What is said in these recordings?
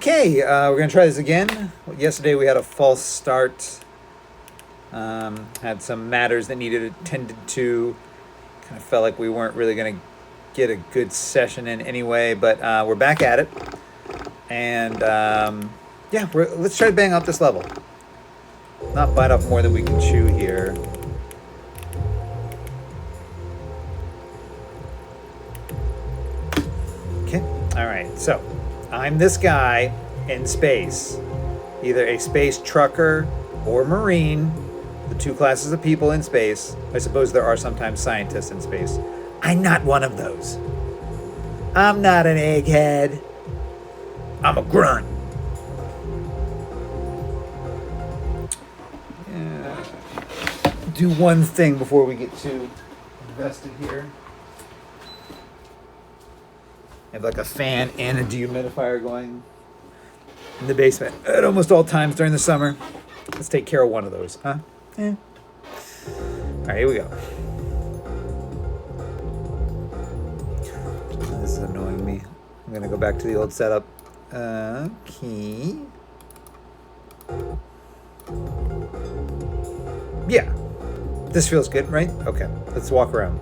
Okay, we're going to try this again. Yesterday we had a false start. Had some matters that needed attended to. Kind of felt like we weren't really going to get a good session in anyway, but we're back at it. And yeah, let's try to bang out this level. Not bite off more than we can chew here. Okay, all right, so I'm this guy in space, either a space trucker or marine, the two classes of people in space. I suppose there are sometimes scientists in space. I'm not one of those. I'm not an egghead. I'm a grunt. Yeah. Do one thing before we get too invested here. I have like a fan and a dehumidifier going in the basement at almost all times during the summer. Let's take care of one of those, huh? Yeah. All right, here we go. This is annoying me. I'm gonna go back to the old setup. Okay. Yeah, this feels good, right? Okay, let's walk around.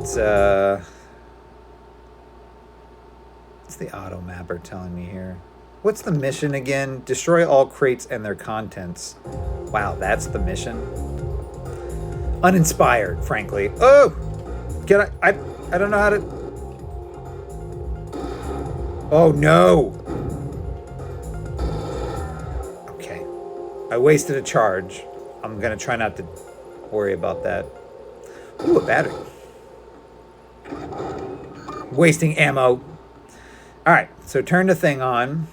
It's what's the auto mapper telling me here? What's the mission again? Destroy all crates and their contents. Wow, that's the mission. Uninspired, frankly. Oh, can I don't know how to. Oh no. Okay, I wasted a charge. I'm gonna try not to worry about that. Ooh, a battery. Wasting ammo. All right, so turn the thing on.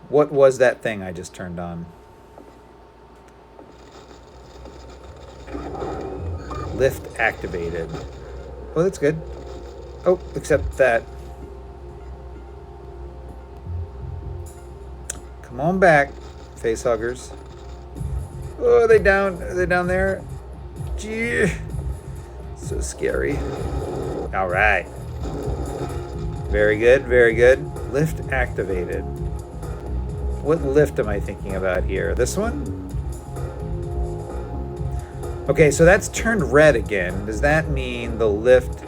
What was that thing I just turned on? Lift activated. Oh, that's good. Oh, except that. Come on back, face huggers. Oh, are they down there? Gee, so scary. All right. Very good, very good. Lift activated. What lift am I thinking about here? This one? Okay, so that's turned red again. Does that mean the lift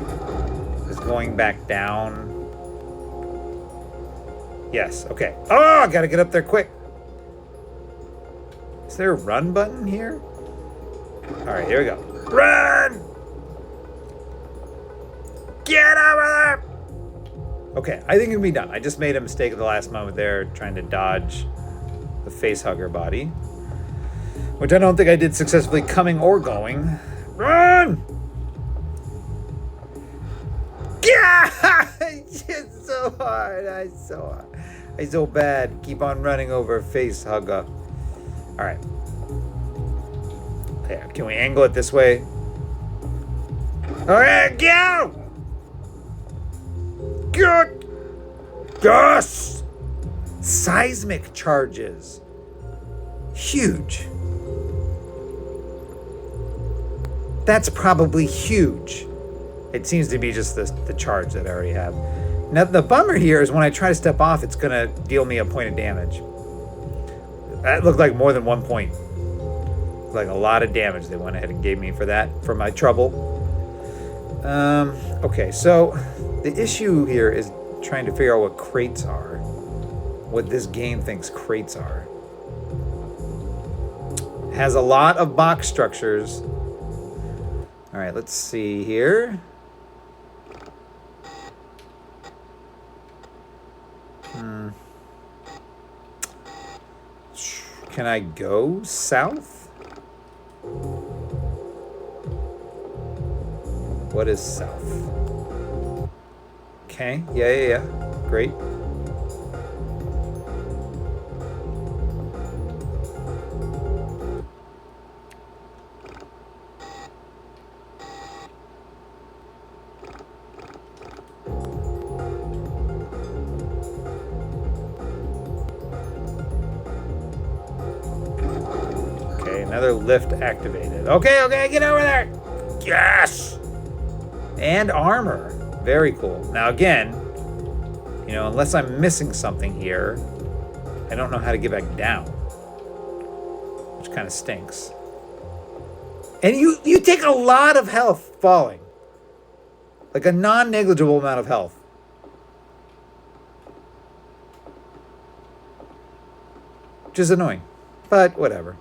is going back down? Yes, okay. Oh, I gotta get up there quick. Is there a run button here? All right, here we go. Run! Get over there! Okay, I think it can be done. I just made a mistake at the last moment there, trying to dodge the face hugger body, which I don't think I did successfully coming or going. Run! Yeah! It's so hard. I so bad. Keep on running over face hugger. All right. Yeah, can we angle it this way? All right, go! Good. Yes! Seismic charges. Huge. That's probably huge. It seems to be just the charge that I already have. Now, the bummer here is when I try to step off, it's going to deal me a point of damage. That looked like more than 1 point. Like a lot of damage they went ahead and gave me for that, for my trouble. Okay, so the issue here is trying to figure out what crates are. What this game thinks crates are. Has a lot of box structures. All right, let's see here. Can I go south? What is south? Okay, yeah. Great. Okay, another lift activated. Okay, get over there. Yes! And armor. Very cool. Now again, You know, unless I'm missing something here, I don't know how to get back down, which kind of stinks. And you take a lot of health falling, like a non-negligible amount of health. Which is annoying, but whatever.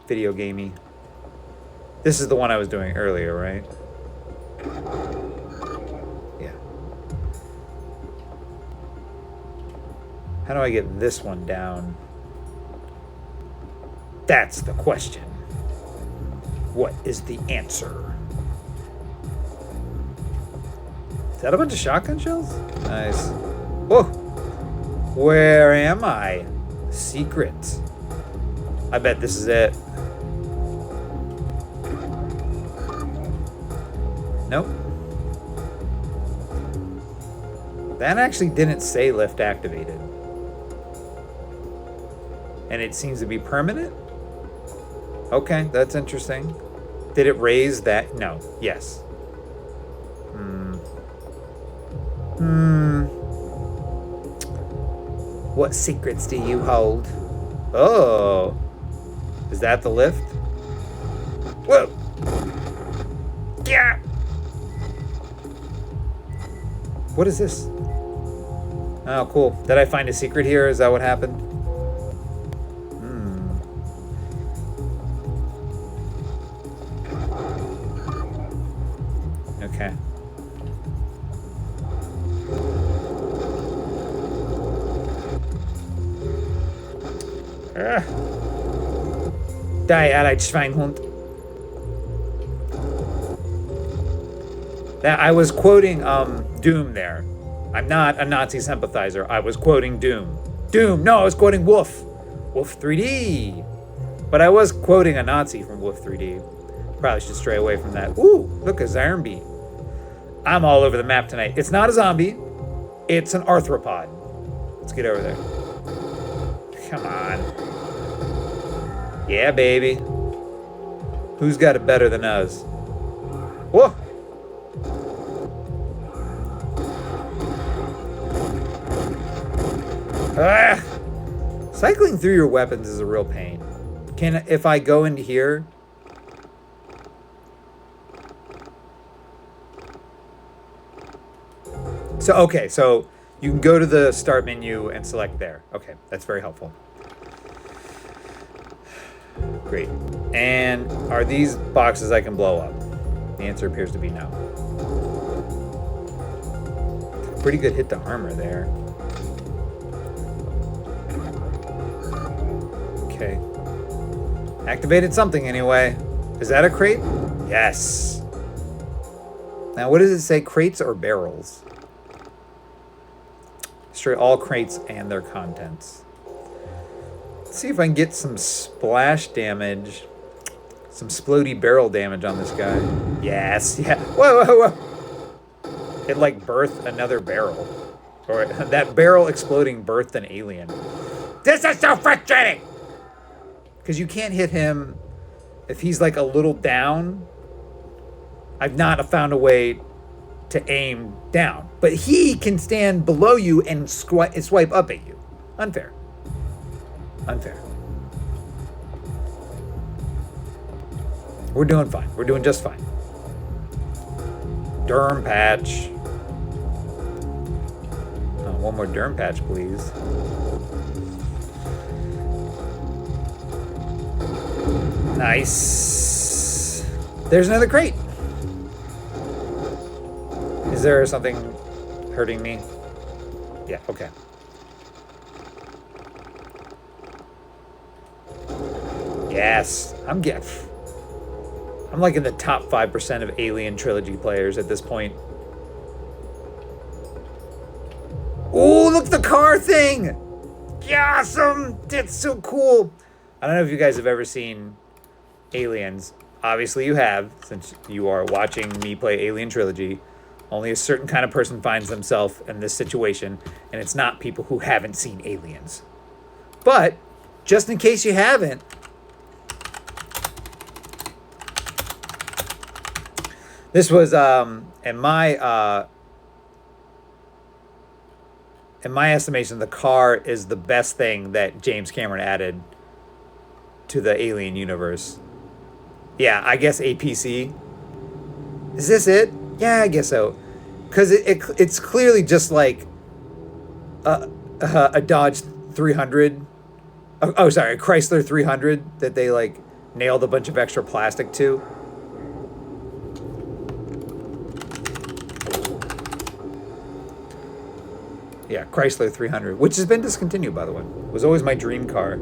Video gamey. This is the one I was doing earlier, right? Yeah. How do I get this one down? That's the question. What is the answer? Is that a bunch of shotgun shells? Nice. Whoa. Where am I? Secret. I bet this is it. Nope. That actually didn't say lift activated. And it seems to be permanent? Okay, that's interesting. Did it raise that? No. Yes. What secrets do you hold? Oh. Is that the lift? Whoa. Yeah. What is this? Oh, cool. Did I find a secret here? Is that what happened? Okay. Die, Allied Schweinhund. Now, I was quoting Doom there. I'm not a Nazi sympathizer. I was quoting Doom. Doom! No, I was quoting Wolf. Wolf 3D. But I was quoting a Nazi from Wolf 3D. Probably should stray away from that. Ooh, look, a zombie. I'm all over the map tonight. It's not a zombie. It's an arthropod. Let's get over there. Come on. Yeah, baby. Who's got it better than us? Whoa! Ah! Cycling through your weapons is a real pain. If I go into here... So you can go to the start menu and select there. Okay, that's very helpful. Great. And are these boxes I can blow up? The answer appears to be no. Pretty good hit to armor there. Okay. Activated something anyway. Is that a crate? Yes. Now, what does it say? Crates or barrels? Destroy all crates and their contents. Let's see if I can get some splash damage. Some splody barrel damage on this guy. Yes, yeah. Whoa, whoa, whoa. It like birthed another barrel. Or that barrel exploding birthed an alien. This is so frustrating! Because you can't hit him if he's like a little down. I've not found a way to aim down. But he can stand below you and swipe up at you. Unfair. Unfair. We're doing fine. We're doing just fine. Derm patch. Oh, one more derm patch, please. Nice. There's another crate. Is there something hurting me? Yeah, okay. Yes. I'm like in the top 5% of Alien Trilogy players at this point. Oh, look, the car thing! Awesome! That's so cool. I don't know if you guys have ever seen Aliens. Obviously you have, since you are watching me play Alien Trilogy. Only a certain kind of person finds themselves in this situation, and it's not people who haven't seen Aliens. But, just in case you haven't, this was in my in my estimation, the car is the best thing that James Cameron added to the Alien universe. Yeah, I guess APC. Is this it? Yeah, I guess so. Because it's clearly just like a Dodge 300. Oh, sorry, a Chrysler 300 that they like nailed a bunch of extra plastic to. Yeah, Chrysler 300, which has been discontinued, by the way. It was always my dream car.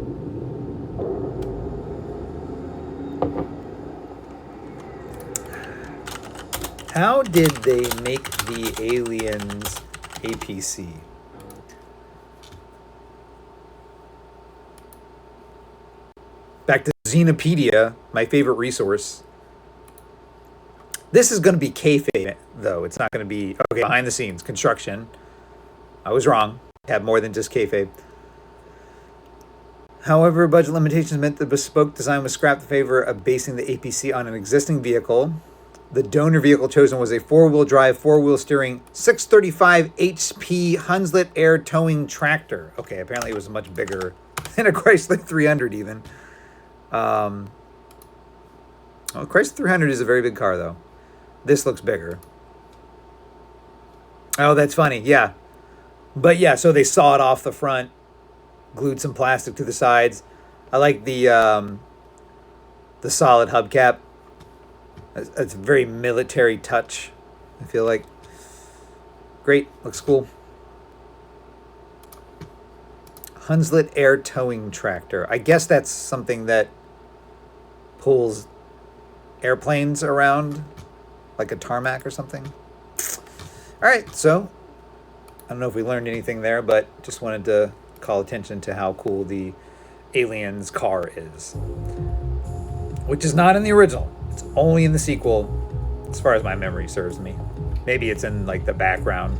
How did they make the Aliens APC? Back to Xenopedia, my favorite resource. This is going to be kayfabe, though. It's not going to be, okay, behind the scenes, construction. I was wrong. Have more than just kayfabe. However, budget limitations meant the bespoke design was scrapped in favor of basing the APC on an existing vehicle. The donor vehicle chosen was a four-wheel drive, four-wheel steering, 635 HP Hunslet air towing tractor. Okay, apparently it was much bigger than a Chrysler 300 even. Well, Chrysler 300 is a very big car, though. This looks bigger. Oh, that's funny. Yeah. But yeah, so they sawed off the front, glued some plastic to the sides. I like the solid hubcap. It's a very military touch, I feel like. Great. Looks cool. Hunslet air towing tractor. I guess that's something that pulls airplanes around like a tarmac or something. All right, so I don't know if we learned anything there, but just wanted to call attention to how cool the Aliens car is, which is not in the original. It's only in the sequel, as far as my memory serves me. Maybe it's in like the background.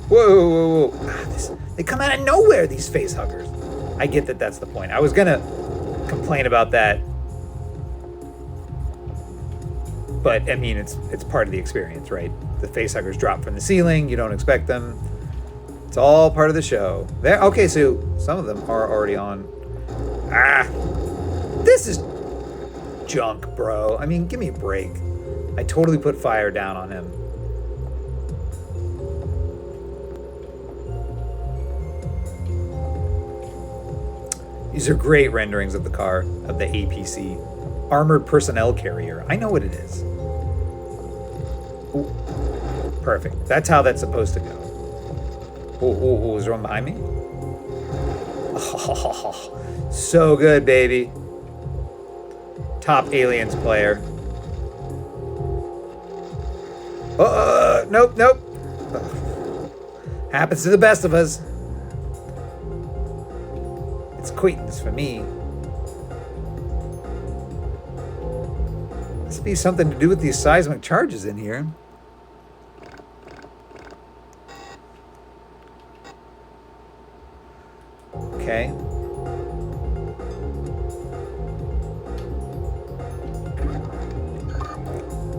Whoa, whoa, whoa. They come out of nowhere, these face huggers. I get that that's the point. I was gonna complain about that, but I mean, it's part of the experience, right? The face huggers drop from the ceiling. You don't expect them. It's all part of the show. There. Okay, so some of them are already on. This is junk, bro. I mean, give me a break. I totally put fire down on him. These are great renderings of the car, of the APC. Armored personnel carrier. I know what it is. Ooh. Perfect. That's how that's supposed to go. Oh, is there one behind me? Oh, so good, baby. Top Aliens player. Nope. Happens to the best of us. It's acquaintance for me. Must be something to do with these seismic charges in here. Okay.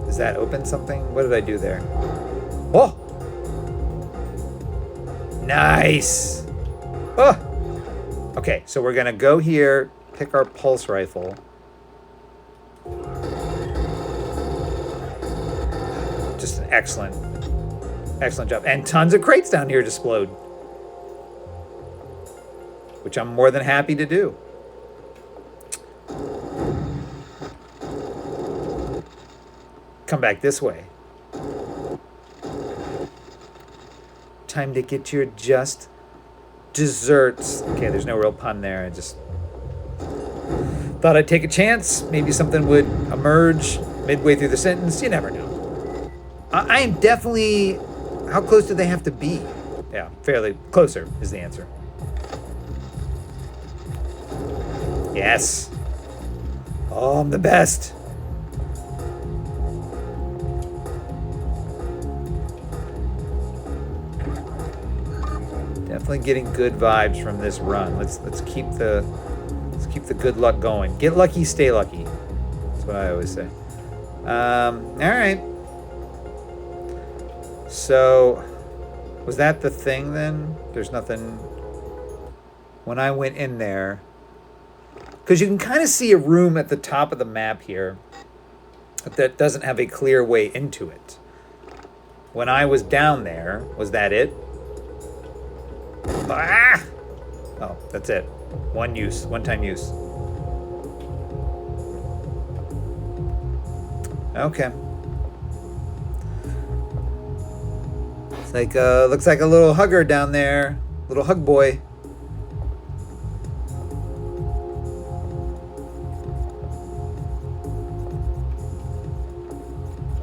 Does that open something? What did I do there? Oh! Nice! Oh! Okay, so we're gonna go here, pick our pulse rifle. Just an excellent job. And tons of crates down here to explode, which I'm more than happy to do. Come back this way. Time to get your just desserts. Okay, there's no real pun there. I just thought I'd take a chance. Maybe something would emerge midway through the sentence. You never know. I am definitely... How close do they have to be? Yeah, fairly closer is the answer. Yes. Oh, I'm the best. Definitely getting good vibes from this run. Let's keep the good luck going. Get lucky, stay lucky. That's what I always say. All right. So Was that the thing then? There's nothing... When I went in there... Because you can kind of see a room at the top of the map here that doesn't have a clear way into it. When I was down there, was that it? Ah! Oh, that's it. One use, one-time use. Okay. It's like, looks like a little hugger down there. Little hug boy.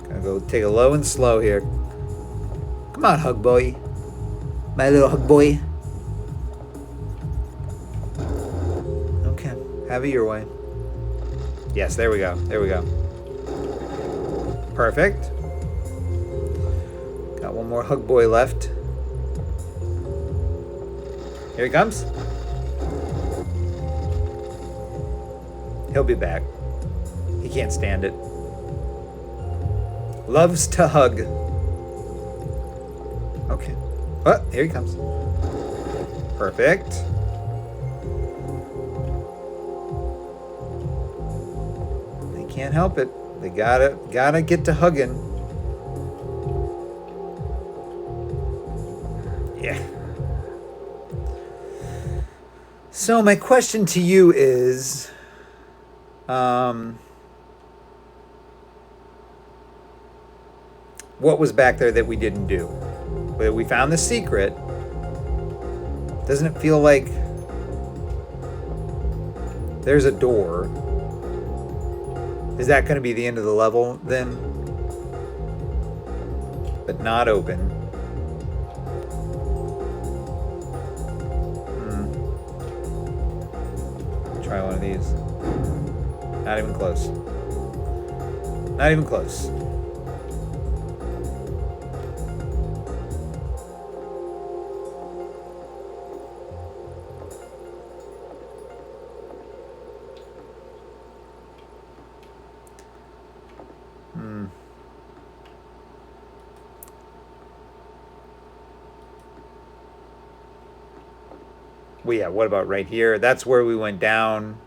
Gonna go take a low and slow here. Come on, hug boy. My little hug boy. Okay, have it your way. Yes, there we go. There we go. Perfect. Got one more hug boy left. Here he comes. He'll be back. He can't stand it. Loves to hug. Okay. Oh, here he comes. Perfect. They can't help it. They gotta get to hugging. Yeah. So my question to you is, what was back there that we didn't do? We found the secret. Doesn't it feel like there's a door? Is that going to be the end of the level then? But not open. Try one of these. Not even close. Not even close. Well, yeah, what about right here? That's where we went down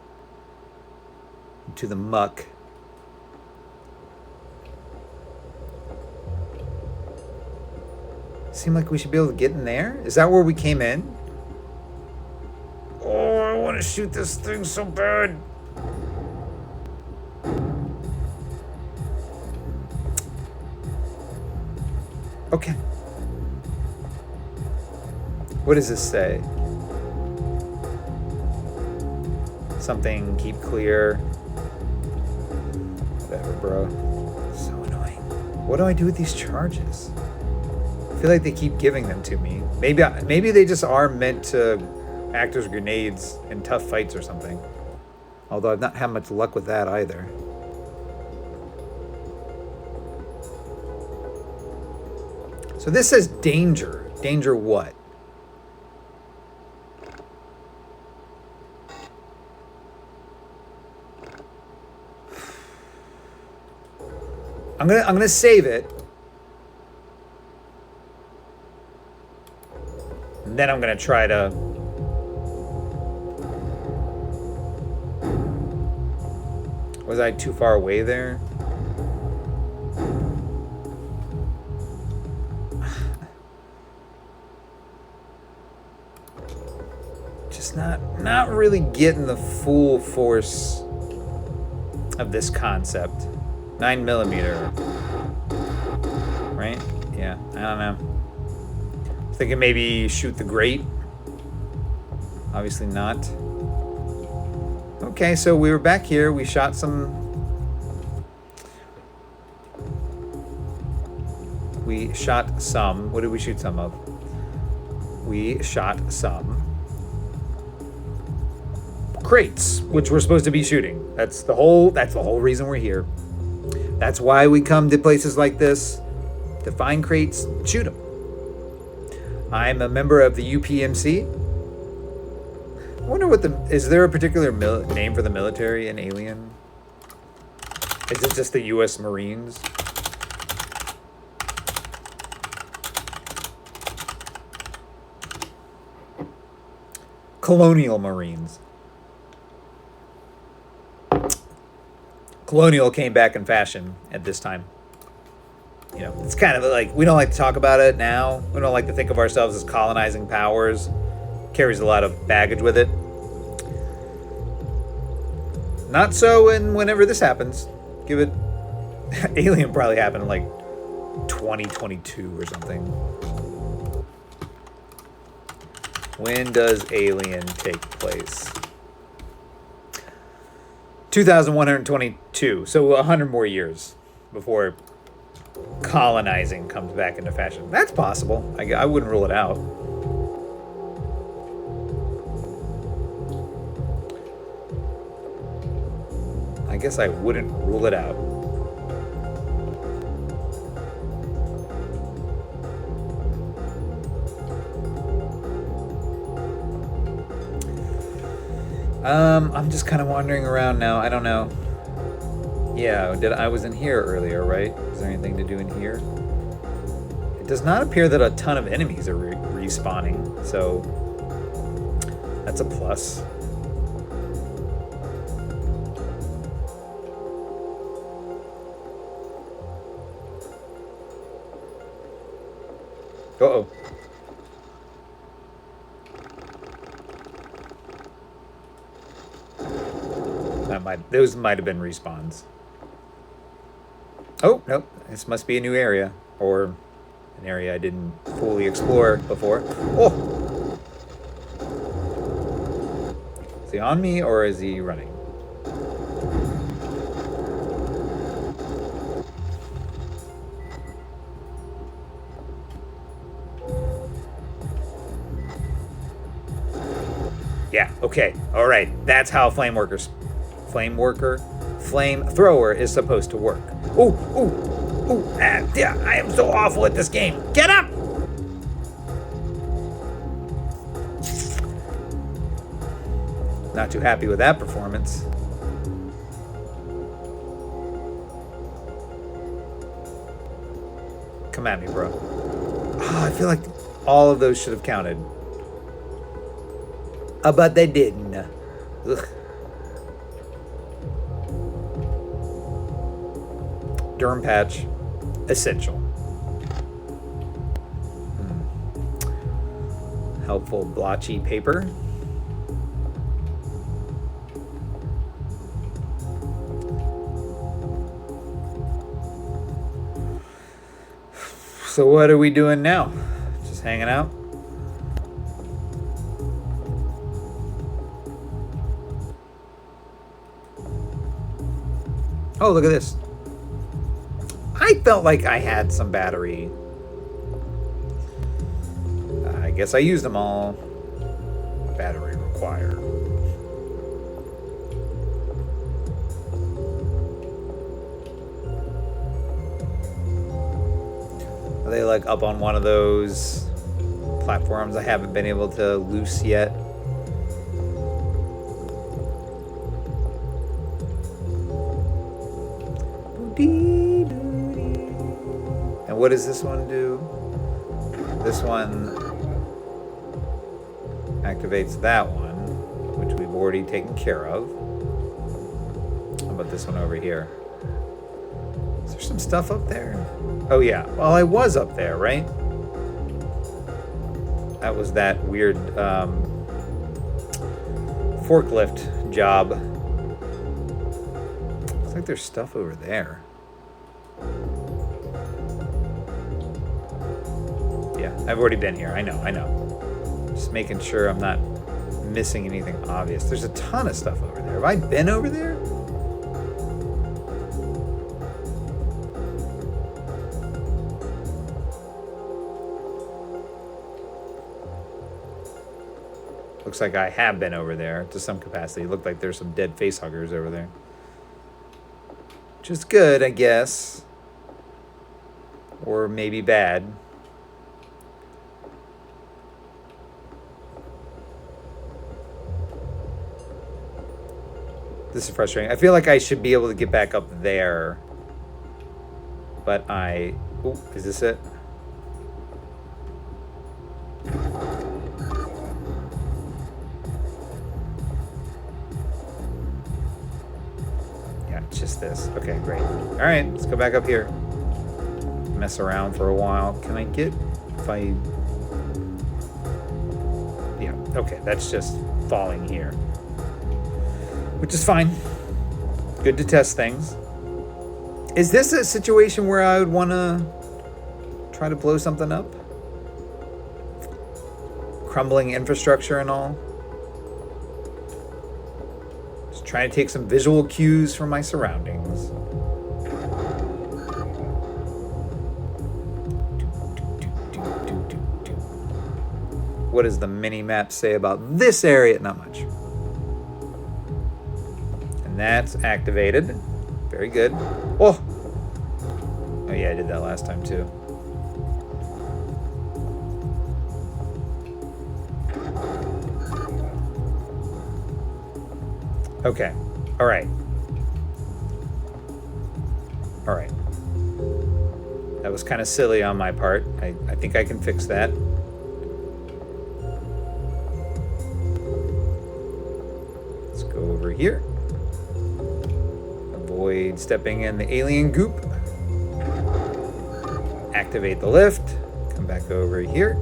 to the muck. Seemed like we should be able to get in there. Is that where we came in? Oh, I want to shoot this thing so bad. Okay. What does this say? Something, keep clear. Whatever, bro. So annoying. What do I do with these charges? I feel like they keep giving them to me. Maybe they just are meant to act as grenades in tough fights or something. Although I've not had much luck with that either. So this says danger. Danger what? I'm gonna save it. And then I'm gonna try to was I too far away there? Just not really getting the full force of this concept. 9mm, right? Yeah, I don't know. Thinking maybe shoot the grate. Obviously not. Okay, so we were back here. We shot some. We shot some. What did we shoot some of? We shot some crates, which we're supposed to be shooting. That's the whole reason we're here. That's why we come to places like this, to find crates, shoot them. I'm a member of the UPMC. I wonder is there a particular name for the military in Alien? Is it just the U.S. Marines? Colonial Marines. Colonial came back in fashion at this time. You know, it's kind of like, we don't like to talk about it now. We don't like to think of ourselves as colonizing powers. Carries a lot of baggage with it. Not so whenever this happens. Give it... Alien probably happened in like 2022 or something. When does Alien take place? 2122. So 100 more years before colonizing comes back into fashion. That's possible. I wouldn't rule it out. I guess I wouldn't rule it out. I'm just kind of wandering around now. I don't know. Yeah, I was in here earlier, right? Is there anything to do in here? It does not appear that a ton of enemies are respawning, so that's a plus. Uh-oh. Those might have been respawns. Oh, nope. This must be a new area. Or an area I didn't fully explore before. Oh! Is he on me or is he running? Yeah, okay. Alright. That's how flamethrower is supposed to work. Ooh, ooh, ooh. Yeah, I am so awful at this game. Get up! Not too happy with that performance. Come at me, bro. Oh, I feel like all of those should have counted. But they didn't. Ugh. Derm patch, essential. Helpful blotchy paper. So what are we doing now? Just hanging out? Oh, look at this. I felt like I had some battery. I guess I used them all. Battery required. Are they like up on one of those platforms I haven't been able to loose yet? And what does this one do? This one activates that one, which we've already taken care of. How about this one over here? Is there some stuff up there? Oh yeah, well I was up there, right? That was that weird forklift job. Looks like there's stuff over there. Yeah, I've already been here. I know. Just making sure I'm not missing anything obvious. There's a ton of stuff over there. Have I been over there? Looks like I have been over there to some capacity. It looked like there's some dead facehuggers over there. Which is good, I guess. Or maybe bad. This is frustrating. I feel like I should be able to get back up there. But I... Oh, is this it? just this. Okay, great. All right, let's go back up here. Mess around for a while. Can I get, if I, yeah, okay, that's just falling here. Which is fine. Good to test things. Is this a situation where I would want to try to blow something up? Crumbling infrastructure and all? Just trying to take some visual cues from my surroundings. What does the mini-map say about this area? Not much. And that's activated. Very good. Oh! Oh yeah, I did that last time too. Okay. All right. All right. That was kind of silly on my part. I think I can fix that. Let's go over here. Avoid stepping in the alien goop. Activate the lift. Come back over here.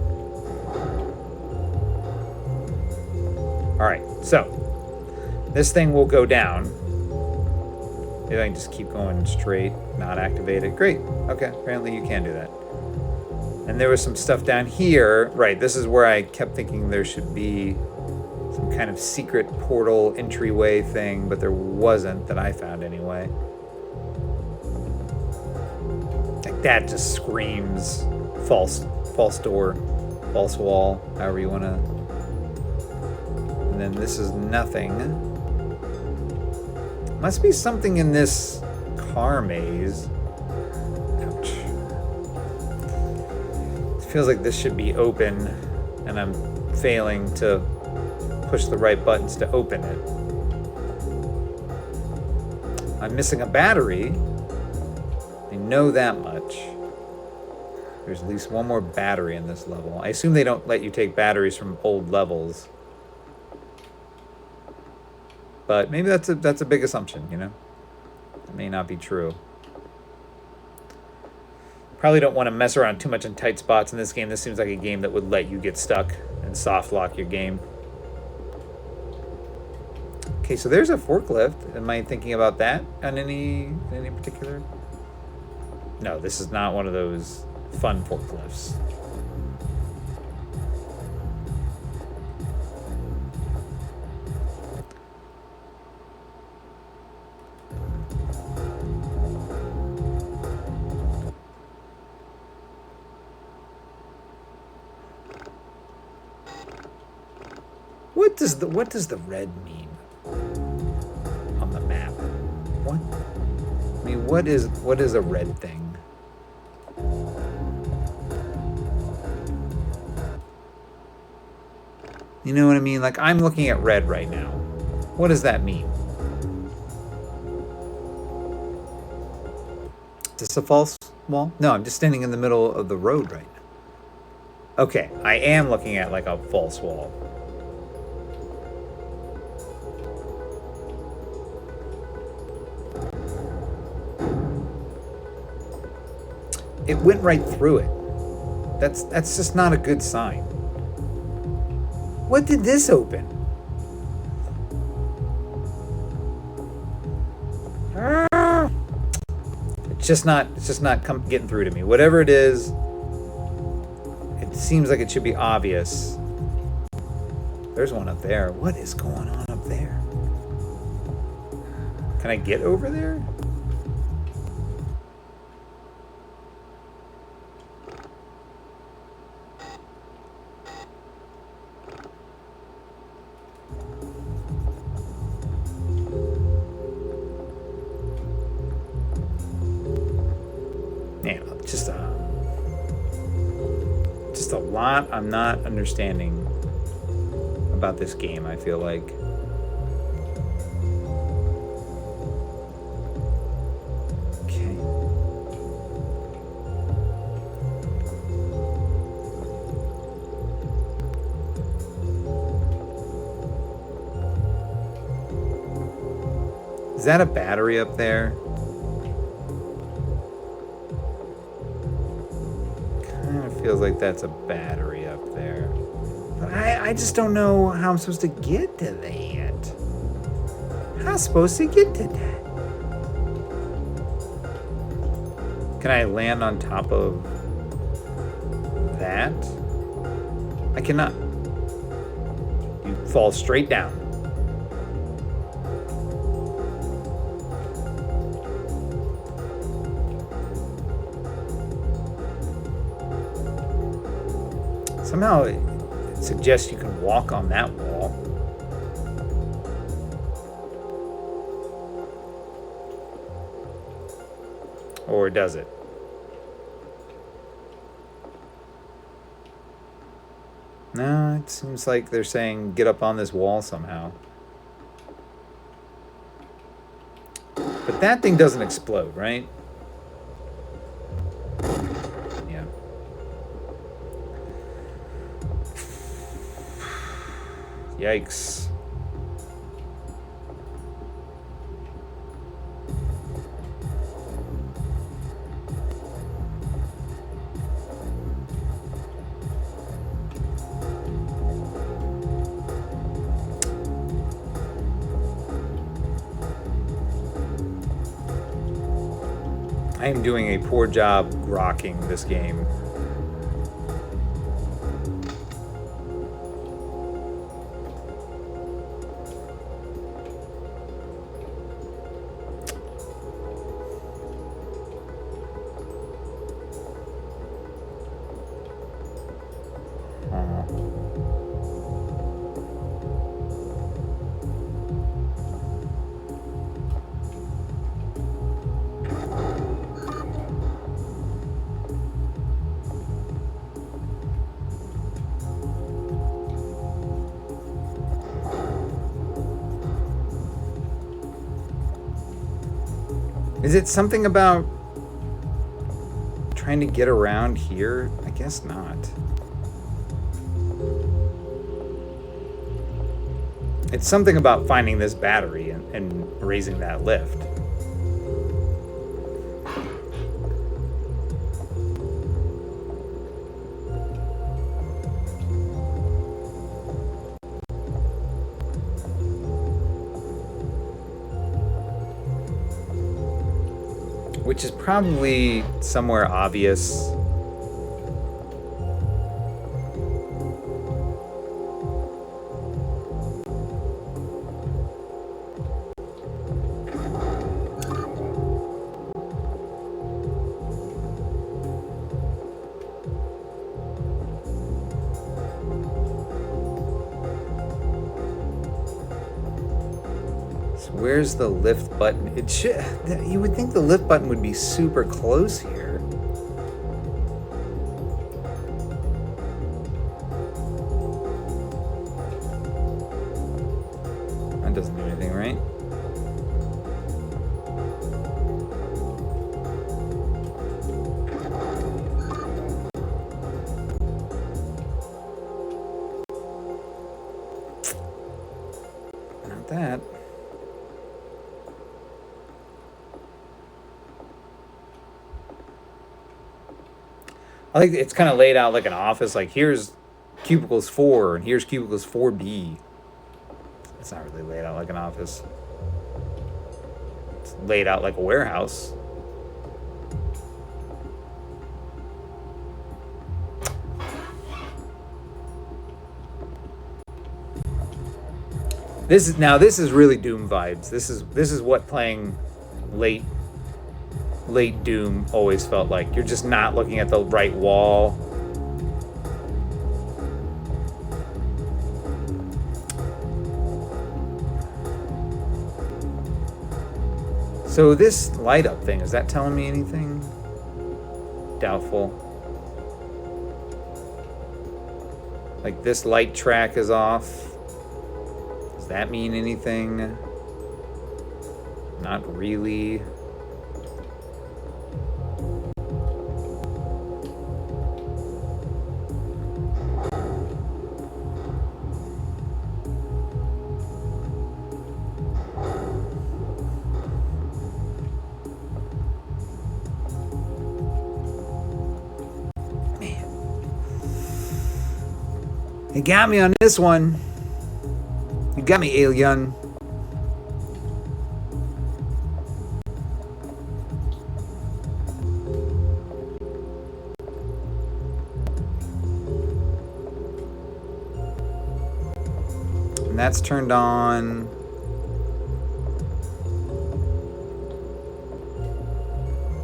All right, so this thing will go down. Maybe I can just keep going straight, not activate it. Great. Okay, apparently you can do that. And there was some stuff down here. Right, this is where I kept thinking there should be some kind of secret portal entryway thing, but there wasn't that I found anyway. Like that just screams false door, false wall, however you want to. And then this is nothing. Must be something in this car maze. Ouch. It feels like this should be open, and I'm failing to push the right buttons to open it. I'm missing a battery. I know that much. There's at least one more battery in this level. I assume they don't let you take batteries from old levels. But maybe that's a big assumption, you know? It may not be true. Probably don't want to mess around too much in tight spots in this game. This seems like a game that would let you get stuck and soft lock your game. Okay, so there's a forklift. Am I thinking about that on any particular? No, this is not one of those fun forklifts. What does the red mean on the map? What? I mean, what is a red thing? You know what I mean? Like, I'm looking at red right now. What does that mean? Is this a false wall? No, I'm just standing in the middle of the road right now. Okay, I am looking at like a false wall. It went right through it. That's just not a good sign. What did this open? It's just not getting through to me. Whatever it is, it seems like it should be obvious. There's one up there. What is going on up there? Can I get over there? Just a lot I'm not understanding about this game, I feel like. Okay. Is that a battery up there? Kind of feels like that's a battery up there. But I just don't know how I'm supposed to get to that. How am I supposed to get to that? Can I land on top of that? I cannot. You fall straight down. Somehow it suggests you can walk on that wall. Or does it? No, it seems like they're saying get up on this wall somehow. But that thing doesn't explode, right? Yeah. Yikes. I am doing a poor job rocking this game. Is it something about trying to get around here? I guess not. It's something about finding this battery and raising that lift. Which is probably somewhere obvious. Where's the lift button? It should. You would think the lift button would be super close here. That doesn't do anything, right? Not that. I think it's kind of laid out like an office. Like here's cubicles 4 and here's cubicles 4B. It's not really laid out like an office. It's laid out like a warehouse. This is really Doom vibes. This is what playing late Doom always felt like. You're just not looking at the right wall. So this light up thing, is that telling me anything? Doubtful. Like this light track is off. Does that mean anything? Not really. You got me on this one. You got me, alien. And that's turned on.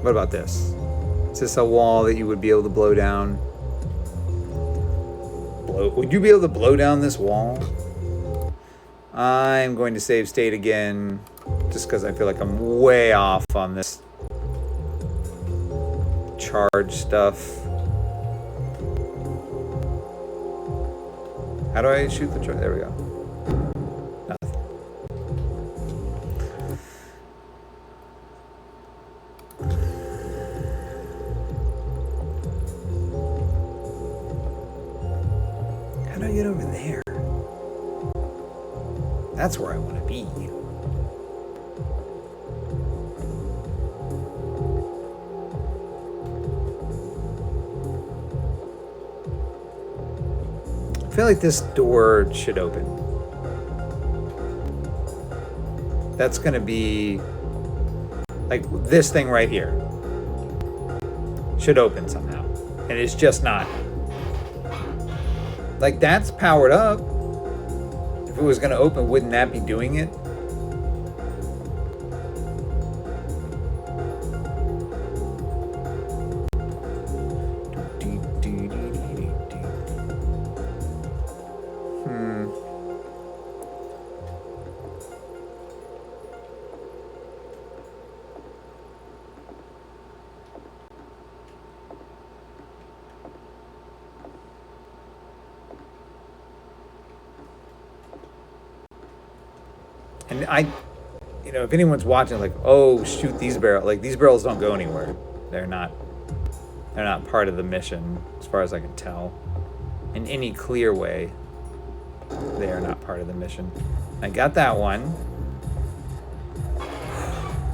What about this? Is this a wall that you would be able to blow down? Would you be able to blow down this wall? I'm going to save state again, just because I feel like I'm way off on this charge stuff. How do I shoot the charge? There we go. Nothing. How do I get over there? That's where I want to be. I feel like this door should open. That's going to be like this thing right here should open somehow. And it's just not. Like that's powered up. If it was going to open, wouldn't that be doing it? And if anyone's watching, like, oh, shoot these barrels. Like, these barrels don't go anywhere. They're not part of the mission, as far as I can tell. In any clear way, they are not part of the mission. I got that one.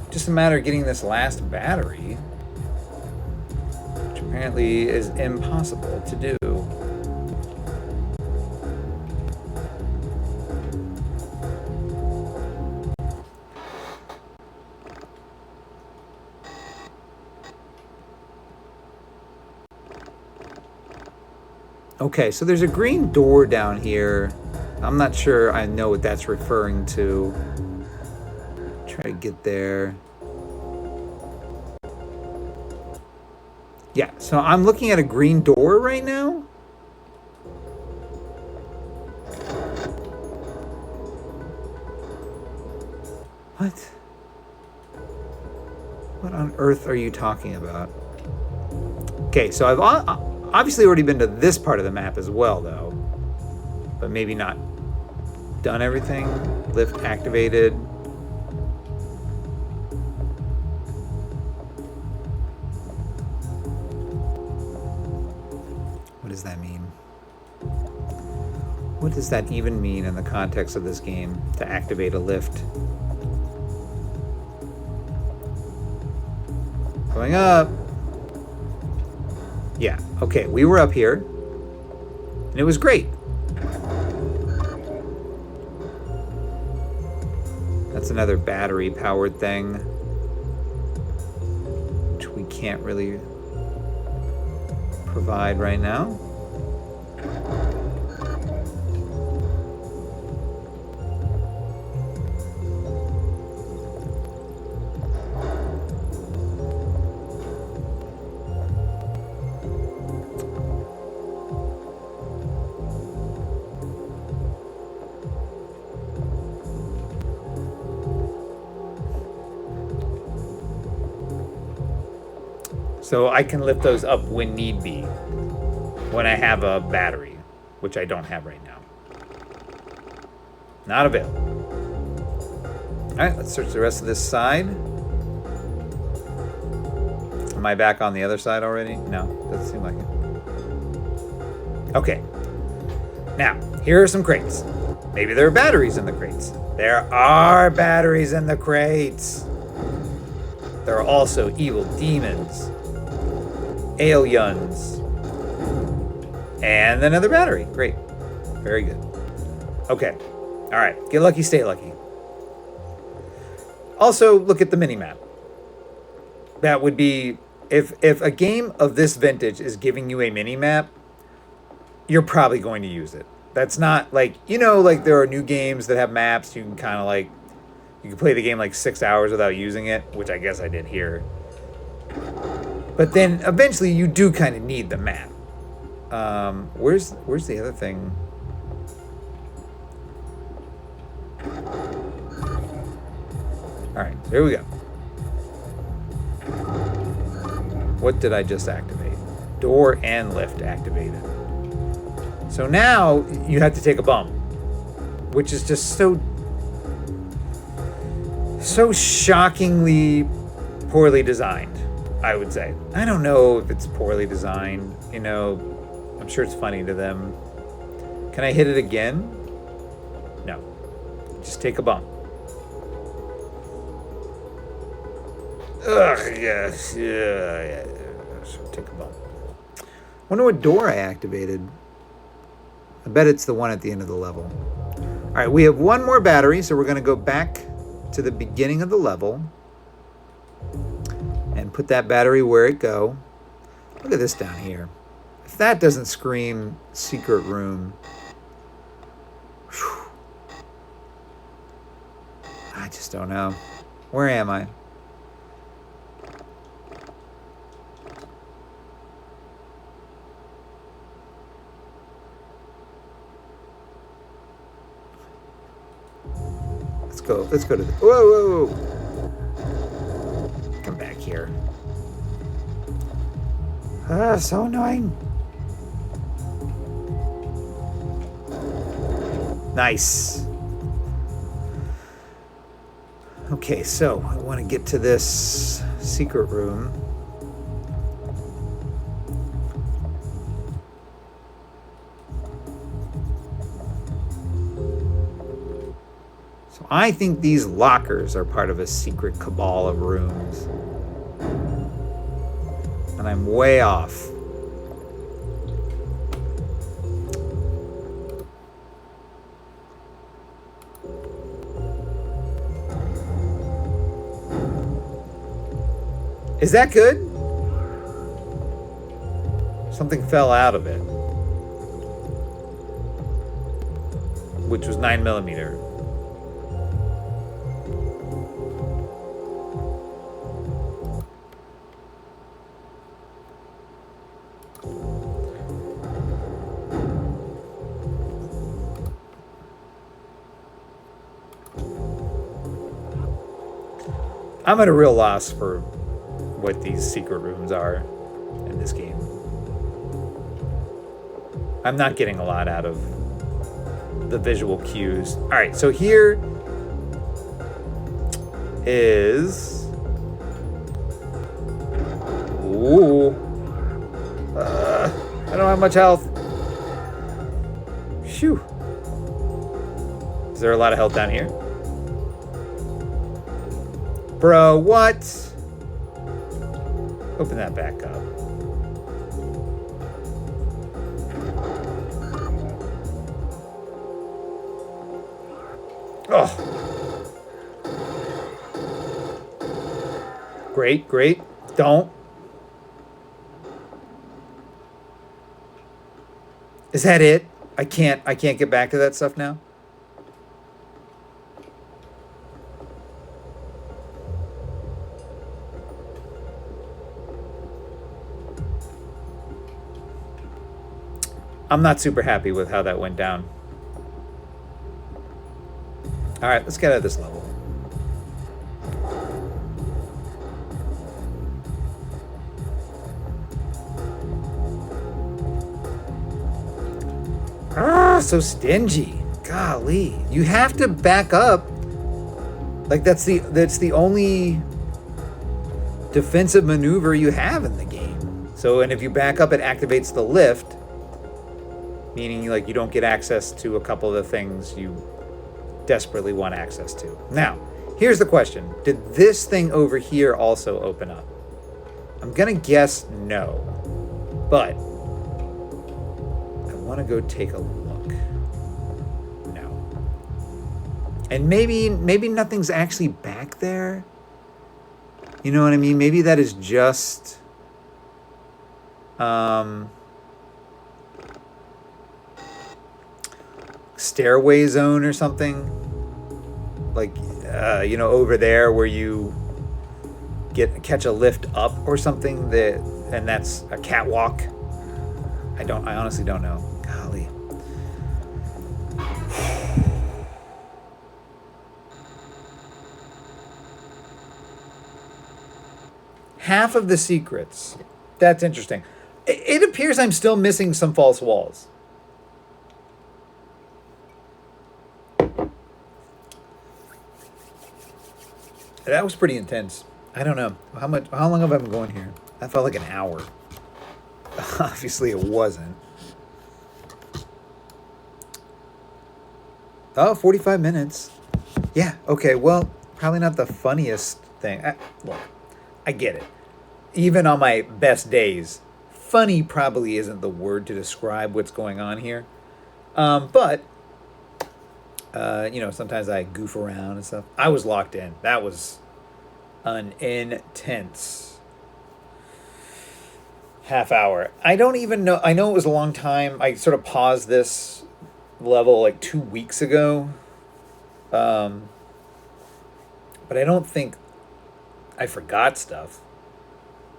Just a matter of getting this last battery, which apparently is impossible to do. Okay, so there's a green door down here. I'm not sure I know what that's referring to. Try to get there. Yeah, so I'm looking at a green door right now. What? What on earth are you talking about? Okay, so I've obviously already been to this part of the map as well, though. But maybe not done everything. Lift activated. What does that mean? What does that even mean in the context of this game, to activate a lift? Going up. Yeah, okay, we were up here, and it was great. That's another battery-powered thing, which we can't really provide right now. So I can lift those up when need be, when I have a battery, which I don't have right now. Not available. All right, let's search the rest of this side. Am I back on the other side already? No, doesn't seem like it. Okay. Now, here are some crates. Maybe there are batteries in the crates. There are batteries in the crates. There are also evil demons, aliens, and another battery. Great. Very good. Okay. All right. Get lucky, stay lucky. Also, look at the mini-map. That would be... If a game of this vintage is giving you a mini-map, you're probably going to use it. That's not like... like there are new games that have maps. You can kind of like... You can play the game like 6 hours without using it, which I guess I did here. But then eventually you do kind of need the map. Where's the other thing? All right, here we go. What did I just activate? Door and lift activated. So now you have to take a bump, which is just so shockingly poorly designed, I would say. I don't know if it's poorly designed. I'm sure it's funny to them. Can I hit it again? No. Just take a bump. Ugh, yes. Yeah. Take a bump. Wonder what door I activated. I bet it's the one at the end of the level. All right, we have one more battery, so we're going to go back to the beginning of the level and put that battery where it go. Look at this down here. If that doesn't scream secret room, whew, I just don't know. Where am I? Let's go to the... Whoa. Come back here. So annoying. Nice. Okay, so I want to get to this secret room. I think these lockers are part of a secret cabal of rooms. And I'm way off. Is that good? Something fell out of it. Which was 9mm. I'm at a real loss for what these secret rooms are in this game. I'm not getting a lot out of the visual cues. All right, so here is... Ooh. I don't have much health. Phew. Is there a lot of health down here? Bro, what? Open that back up. Oh. Great. Don't. Is that it? I can't get back to that stuff now? I'm not super happy with how that went down. All right, let's get out of this level. So stingy. Golly. You have to back up. Like that's the only defensive maneuver you have in the game. So, and if you back up, it activates the lift. Meaning, like, you don't get access to a couple of the things you desperately want access to. Now, here's the question. Did this thing over here also open up? I'm going to guess no. But I want to go take a look. And maybe nothing's actually back there. You know what I mean? Maybe that is just um, stairway zone or something. Like over there where you catch a lift up or something, and that's a catwalk. I honestly don't know. Golly. Half of the secrets. That's interesting. It appears I'm still missing some false walls. That was pretty intense. I don't know how long have I been going here? That felt like an hour. Obviously, it wasn't. Oh, 45 minutes. Yeah, okay, well, probably not the funniest thing. Look, I get it. Even on my best days, funny probably isn't the word to describe what's going on here. But, sometimes I goof around and stuff. I was locked in. That was an intense half hour. I don't even know. I know it was a long time. I sort of paused this level like 2 weeks ago. But I don't think I forgot stuff.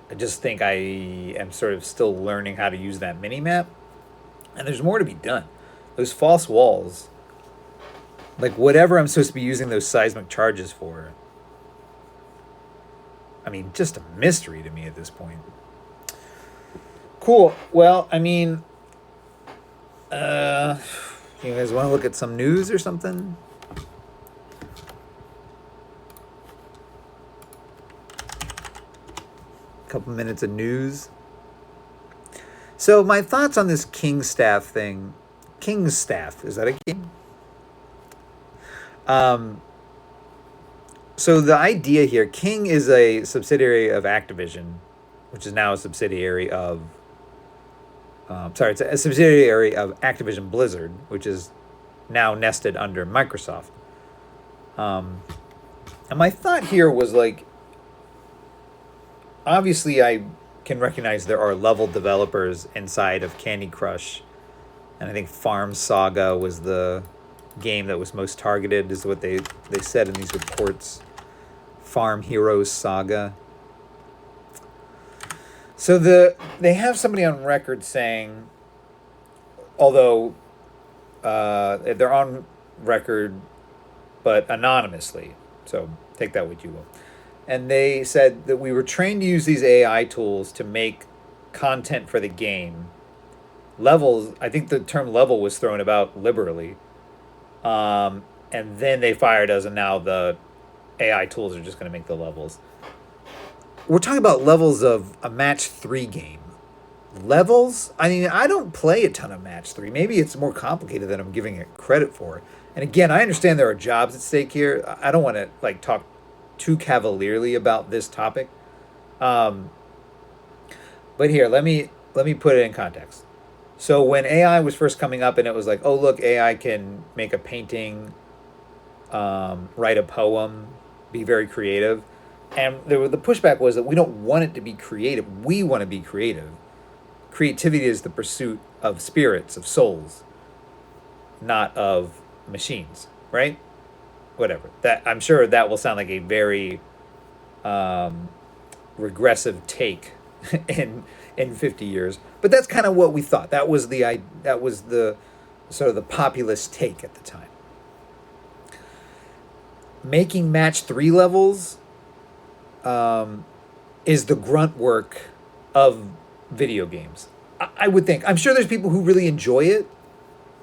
I just think I am sort of still learning how to use that mini map. And there's more to be done. Those false walls, like whatever I'm supposed to be using those seismic charges for, I mean, just a mystery to me at this point. Cool. Well, I mean, you guys want to look at some news or something? Couple minutes of news. So my thoughts on this King Staff thing. King's Staff, is that a king? So the idea here, King is a subsidiary of Activision, which is now a subsidiary of it's a subsidiary of Activision Blizzard, which is now nested under Microsoft. And my thought here was like, obviously I can recognize there are level developers inside of Candy Crush, and I think Farm Saga was the game that was most targeted, is what they said in these reports. Farm Heroes Saga. So they have somebody on record saying, although they're on record, but anonymously, so take that what you will. And they said that we were trained to use these AI tools to make content for the game. Levels, I think the term level was thrown about liberally. And then they fired us, and now the AI tools are just going to make the levels. We're talking about levels of a match 3 game. Levels? I mean, I don't play a ton of match 3. Maybe it's more complicated than I'm giving it credit for. And again, I understand there are jobs at stake here. I don't want to talk too cavalierly about this topic. But here, let me put it in context. So when AI was first coming up and it was like, oh, look, AI can make a painting, write a poem, be very creative. And the pushback was that we don't want it to be creative. We want to be creative. Creativity is the pursuit of spirits, of souls, not of machines, right? Whatever. That I'm sure that will sound like a very regressive take in 50 years, but that's kind of what we thought. That was the sort of the populist take at the time. Making match 3 levels is the grunt work of video games. I would think. I'm sure there's people who really enjoy it.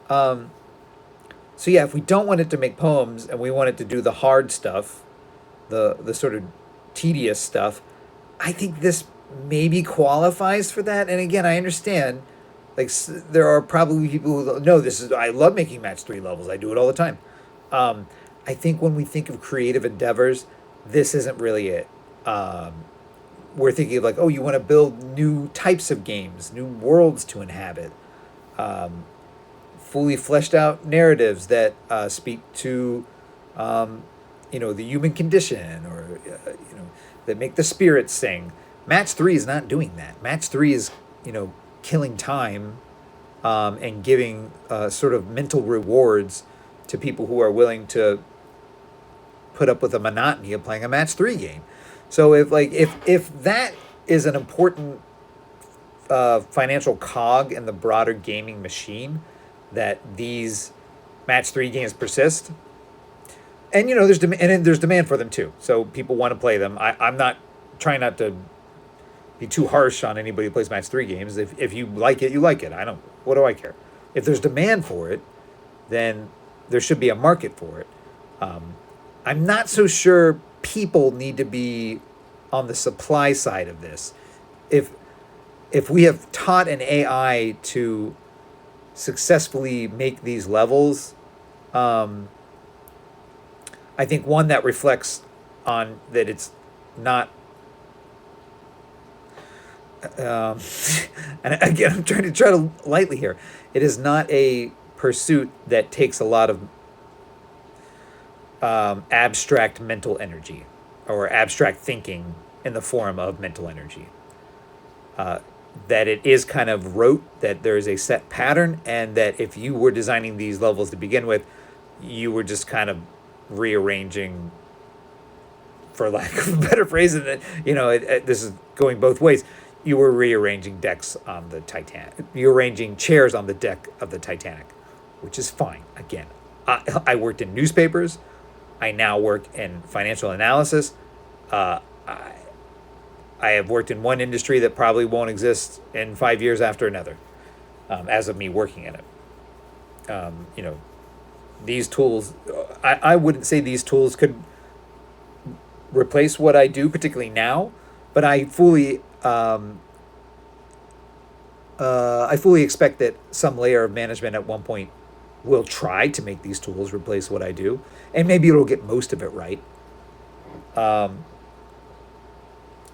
So yeah, if we don't want it to make poems and we want it to do the hard stuff, the sort of tedious stuff, I think this maybe qualifies for that. And again, I understand, like, there are probably people who know this is, I love making match 3 levels. I do it all the time. I think when we think of creative endeavors, this isn't really it. We're thinking of like, oh, you want to build new types of games, new worlds to inhabit, fully fleshed out narratives that speak to The human condition, or that make the spirits sing. Match 3 is not doing that. Match 3 is killing time, and giving sort of mental rewards to people who are willing to put up with the monotony of playing a match 3 game. So if that is an important financial cog in the broader gaming machine, that these match 3 games persist, and there's demand for them too. So people want to play them. I'm not trying not to be too harsh on anybody who plays match 3 games. If you like it, you like it. I don't. What do I care? If there's demand for it, then there should be a market for it. I'm not so sure people need to be on the supply side of this. If we have taught an AI to successfully make these levels, I think one that reflects on that it's not. And again, I'm trying to tread lightly here. It is not a pursuit that takes a lot of abstract mental energy or abstract thinking in the form of mental energy. That it is kind of rote, that there is a set pattern, and that if you were designing these levels to begin with, you were just kind of rearranging, for lack of a better phrase, that this is going both ways. You were rearranging decks on the Titanic. You're arranging chairs on the deck of the Titanic, which is fine. Again, I worked in newspapers. I now work in financial analysis. I have worked in one industry that probably won't exist in 5 years after another, as of me working in it. These tools, I wouldn't say these tools could replace what I do, particularly now, but I fully expect that some layer of management at one point will try to make these tools replace what I do, and maybe it'll get most of it right.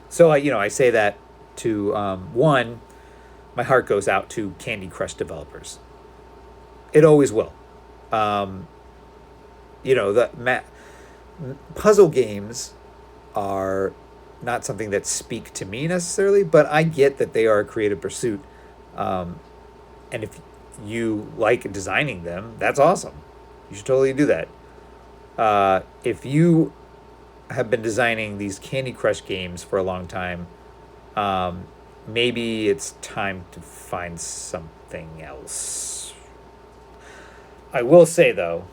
So I say that to one, my heart goes out to Candy Crush developers. It always will. Puzzle games are not something that speak to me necessarily, but I get that they are a creative pursuit. And if you like designing them, that's awesome. You should totally do that. If you have been designing these Candy Crush games for a long time, maybe it's time to find something else. I will say, though,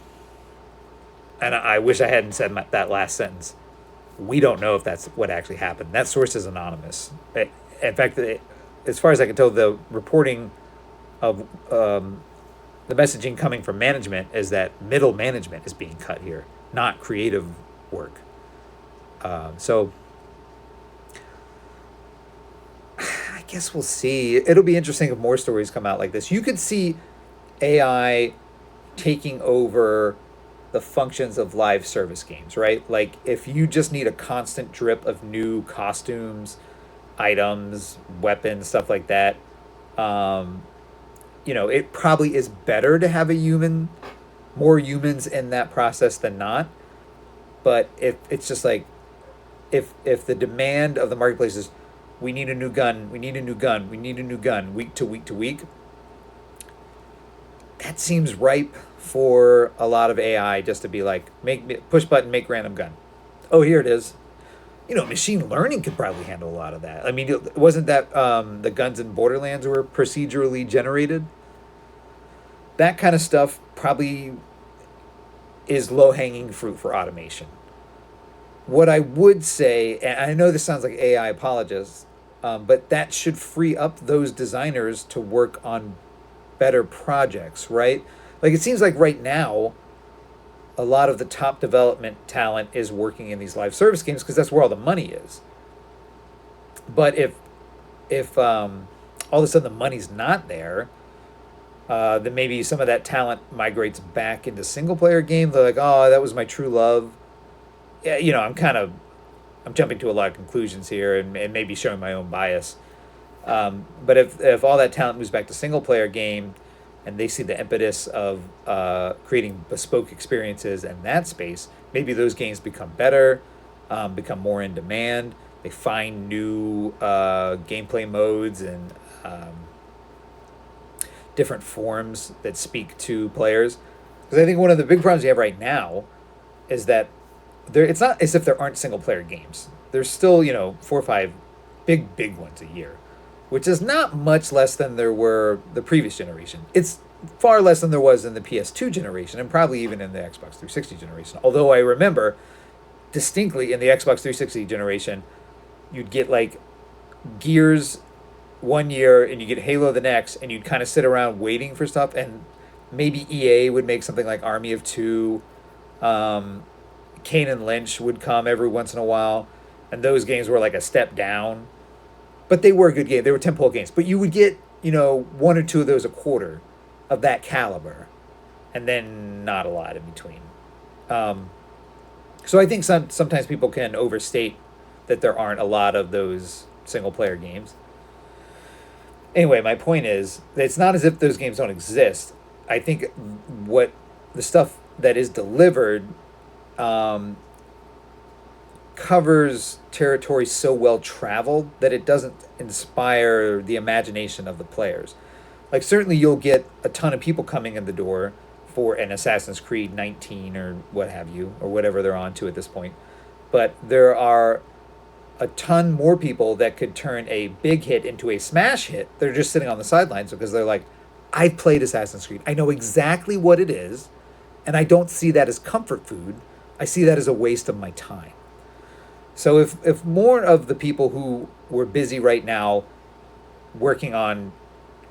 and I wish I hadn't said that last sentence, we don't know if that's what actually happened. That source is anonymous. In fact, as far as I can tell, the reporting of the messaging coming from management is that middle management is being cut here, not creative work. So I guess we'll see. It'll be interesting if more stories come out like this. You could see AI taking over the functions of live service games, right? Like if you just need a constant drip of new costumes, items, weapons, stuff like that, it probably is better to have more humans in that process than not. But if it's just like, if the demand of the marketplace is, we need a new gun, we need a new gun, we need a new gun, week to week to week, that seems ripe for a lot of AI just to be like, push button, make random gun. Oh, here it is. Machine learning could probably handle a lot of that. I mean, wasn't that the guns in Borderlands were procedurally generated? That kind of stuff probably is low-hanging fruit for automation. What I would say, and I know this sounds like AI apologist, but that should free up those designers to work on better projects, right? Like it seems like right now, a lot of the top development talent is working in these live service games because that's where all the money is. But if all of a sudden the money's not there, then maybe some of that talent migrates back into single player games. They're like, oh, that was my true love. Yeah, I'm jumping to a lot of conclusions here and maybe showing my own bias. But if all that talent moves back to single player game, and they see the impetus of creating bespoke experiences in that space, maybe those games become better, become more in demand. They find new gameplay modes and different forms that speak to players. Because I think one of the big problems you have right now is that it's not as if there aren't single player games. There's still, 4 or 5 big ones a year, which is not much less than there were the previous generation. It's far less than there was in the PS2 generation, and probably even in the Xbox 360 generation. Although I remember distinctly in the Xbox 360 generation, you'd get like Gears one year and you get Halo the next, and you'd kind of sit around waiting for stuff, and maybe EA would make something like Army of Two. Kane and Lynch would come every once in a while, and those games were like a step down, but they were good games. They were tentpole games, but you would get one or two of those a quarter of that caliber, and then not a lot in between. So I think sometimes people can overstate that there aren't a lot of those single player games. Anyway, my point is that it's not as if those games don't exist. I think what the stuff that is delivered covers territory so well traveled that it doesn't inspire the imagination of the players. Like, certainly you'll get a ton of people coming in the door for an Assassin's Creed 19 or what have you, or whatever they're on to at this point. But there are a ton more people that could turn a big hit into a smash hit. They're just sitting on the sidelines because they're like, I've played Assassin's Creed. I know exactly what it is, and I don't see that as comfort food. I see that as a waste of my time. So if more of the people who were busy right now working on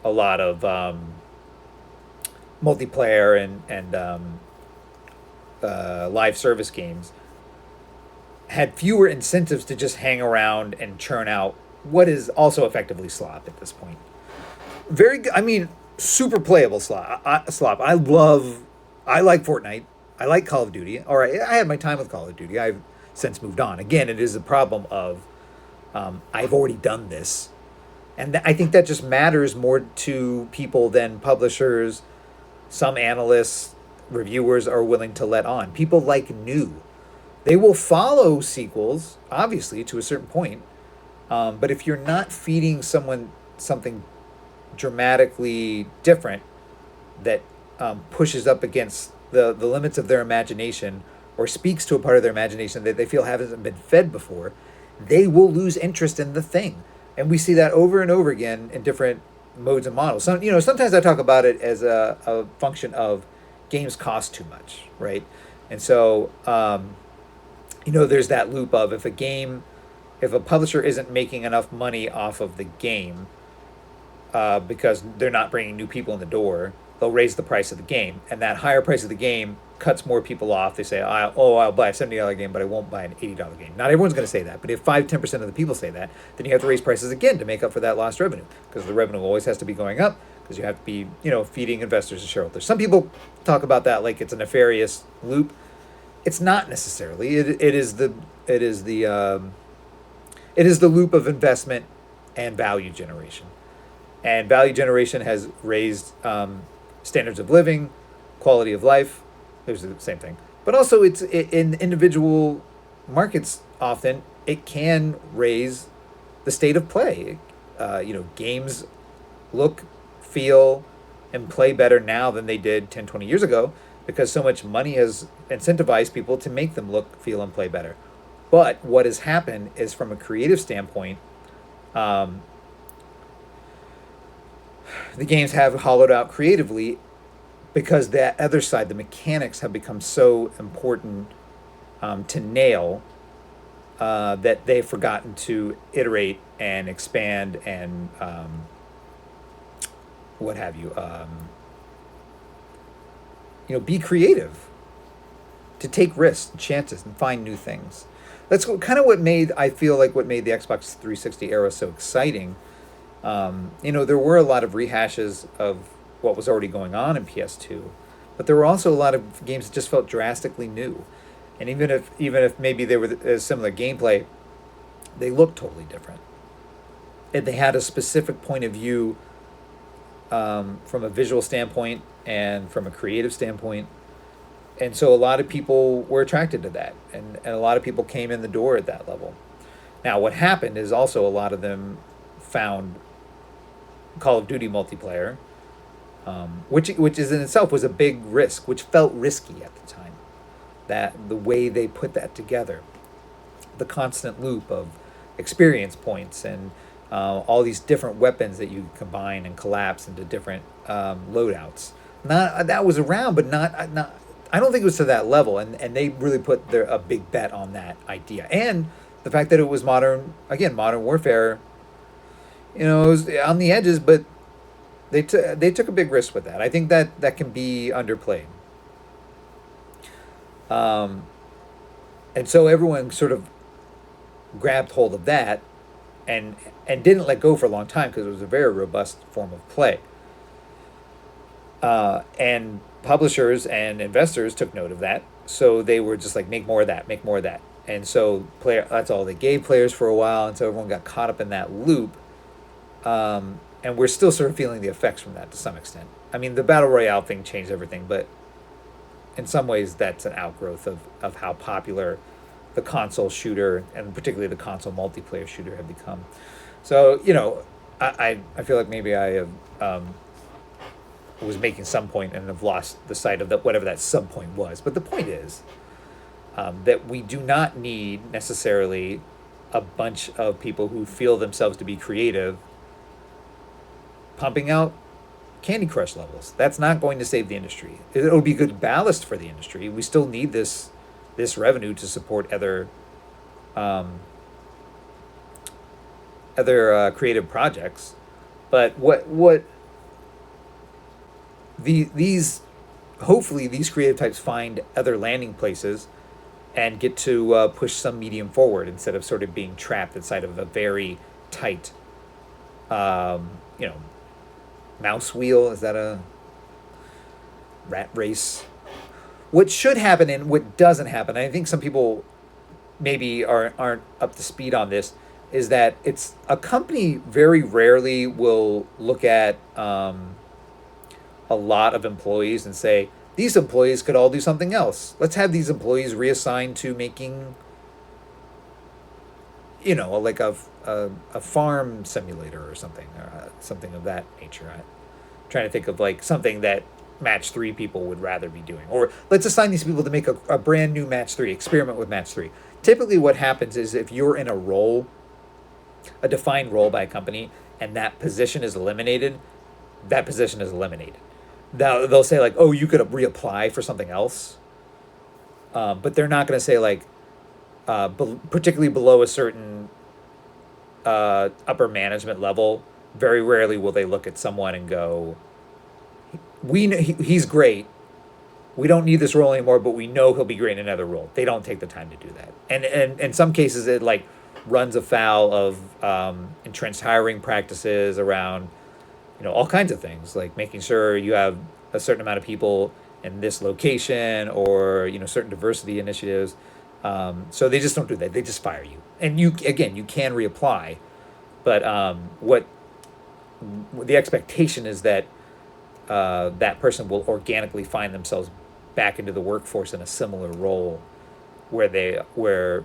a lot of multiplayer and live service games had fewer incentives to just hang around and churn out what is also effectively slop at this point. Very good. I mean, super playable slop. I like Fortnite. I like Call of Duty. All right, I had my time with Call of Duty. I've since moved on. Again, it is a problem of I've already done this. And I think that just matters more to people than publishers, some analysts, reviewers are willing to let on. People like new. They will follow sequels, obviously, to a certain point. But if you're not feeding someone something dramatically different that pushes up against the limits of their imagination or speaks to a part of their imagination that they feel hasn't been fed before, they will lose interest in the thing. And we see that over and over again in different modes and models. Sometimes I talk about it as a function of games cost too much, right? And so, there's that loop of if a publisher isn't making enough money off of the game because they're not bringing new people in the door, they'll raise the price of the game. And that higher price of the game cuts more people off. They say, I'll buy a $70 game, but I won't buy an $80 game. Not everyone's going to say that, but if 5-10% of the people say that, then you have to raise prices again to make up for that lost revenue, because the revenue always has to be going up, because you have to be, feeding investors and shareholders. Some people talk about that like it's a nefarious loop. It's not necessarily. It is the loop of investment and value generation. And value generation has raised standards of living, quality of life. There's the same thing. But also, it's in individual markets, often it can raise the state of play. Games look, feel, and play better now than they did 10, 20 years ago, because so much money has incentivized people to make them look, feel, and play better. But what has happened is, from a creative standpoint, the games have hollowed out creatively, because that other side, the mechanics, have become so important to nail that they've forgotten to iterate and expand and what have you. Be creative, to take risks and chances and find new things. That's kind of what made the Xbox 360 era so exciting. There were a lot of rehashes of what was already going on in PS2, but there were also a lot of games that just felt drastically new. And even if maybe they were a similar gameplay, they looked totally different. And they had a specific point of view from a visual standpoint and from a creative standpoint. And so a lot of people were attracted to that, and a lot of people came in the door at that level. Now, what happened is also a lot of them found Call of Duty multiplayer, which is in itself was a big risk, which felt risky at the time. That the way they put that together, the constant loop of experience points and all these different weapons that you combine and collapse into different loadouts. Not that was around, but not. I don't think it was to that level, and they really put a big bet on that idea, and the fact that it was modern warfare. You know, it was on the edges, but they took a big risk with that. I think that can be underplayed. Um, and so everyone sort of grabbed hold of that and didn't let go for a long time because it was a very robust form of play. And publishers and investors took note of that, so they were just like, make more of that, make more of that. And so that's all they gave players for a while, and so everyone got caught up in that loop. And we're still sort of feeling the effects from that to some extent. I mean, the battle royale thing changed everything, but in some ways, that's an outgrowth of how popular the console shooter and particularly the console multiplayer shooter have become. So, I feel like maybe I have was making some point and have lost the sight of that, whatever that sub point was. But the point is that we do not need necessarily a bunch of people who feel themselves to be creative pumping out Candy Crush levels. That's not going to save the industry. It'll be good ballast for the industry. We still need this revenue to support other creative projects. But what these hopefully these creative types find other landing places and get to push some medium forward instead of sort of being trapped inside of a very tight, you know, mouse wheel. Is that a rat race? What should happen and what doesn't happen, I think some people maybe aren't up to speed on this, is that it's a company very rarely will look at a lot of employees and say, these employees could all do something else. Let's have these employees reassigned to making, like a farm simulator or something, or something of that nature. I'm trying to think of like something that match 3 people would rather be doing. Or let's assign these people to make a brand new match 3, experiment with match 3. Typically what happens is if you're in a role, a defined role by a company, and that position is eliminated, that position is eliminated. Now they'll say like, oh, you could reapply for something else. But they're not going to say like, particularly below a certain upper management level, very rarely will they look at someone and go, we know he's great. We don't need this role anymore, but we know he'll be great in another role. They don't take the time to do that. And in some cases, it like runs afoul of entrenched hiring practices around, all kinds of things, like making sure you have a certain amount of people in this location or, certain diversity initiatives. So they just don't do that. They just fire you. And you can reapply, but what the expectation is that that person will organically find themselves back into the workforce in a similar role where the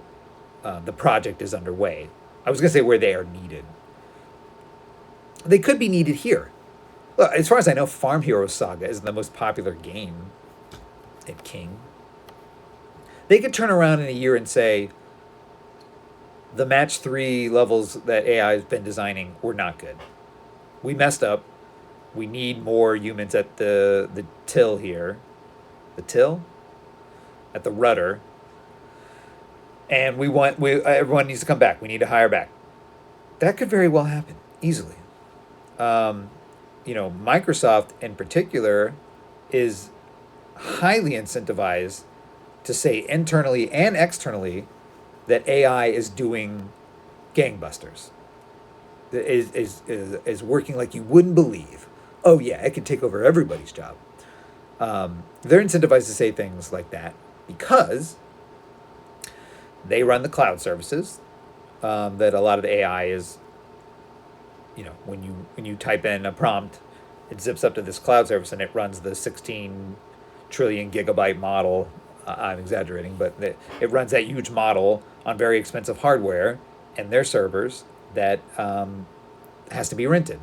project is underway. I was going to say where they are needed. They could be needed here. Well, as far as I know, Farm Hero Saga is the most popular game at King. They could turn around in a year and say, the match 3 levels that AI has been designing were not good. We messed up. We need more humans at the till here. The till? At the rudder. And everyone needs to come back. We need to hire back. That could very well happen, easily. Microsoft in particular is highly incentivized to say internally and externally that AI is doing gangbusters. Is working like you wouldn't believe. Oh yeah, it can take over everybody's job. They're incentivized to say things like that because they run the cloud services that a lot of the AI is. When you type in a prompt, it zips up to this cloud service and it runs the 16 trillion gigabyte model. I'm exaggerating, but it runs that huge model on very expensive hardware and their servers that has to be rented.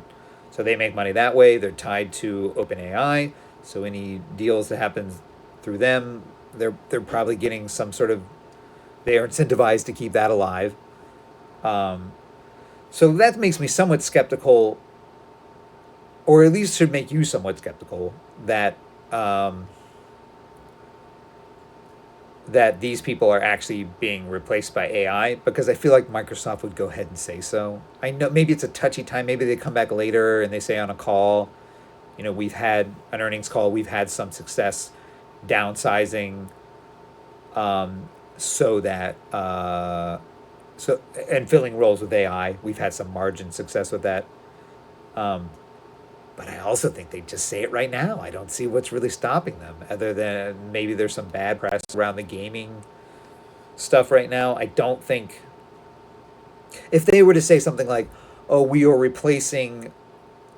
So they make money that way. They're tied to OpenAI. So any deals that happen through them, they're probably getting some sort of, they are incentivized to keep that alive. Um, so that makes me somewhat skeptical, or at least should make you somewhat skeptical that um, that these people are actually being replaced by AI, because I feel like Microsoft would go ahead and say so. I know maybe it's a touchy time. Maybe they come back later and they say on a call, we've had an earnings call, we've had some success downsizing, so that so and filling roles with AI. We've had some margin success with that. Um, but I also think they just say it right now. I don't see what's really stopping them, other than maybe there's some bad press around the gaming stuff right now. I don't think if they were to say something like, "Oh, we are replacing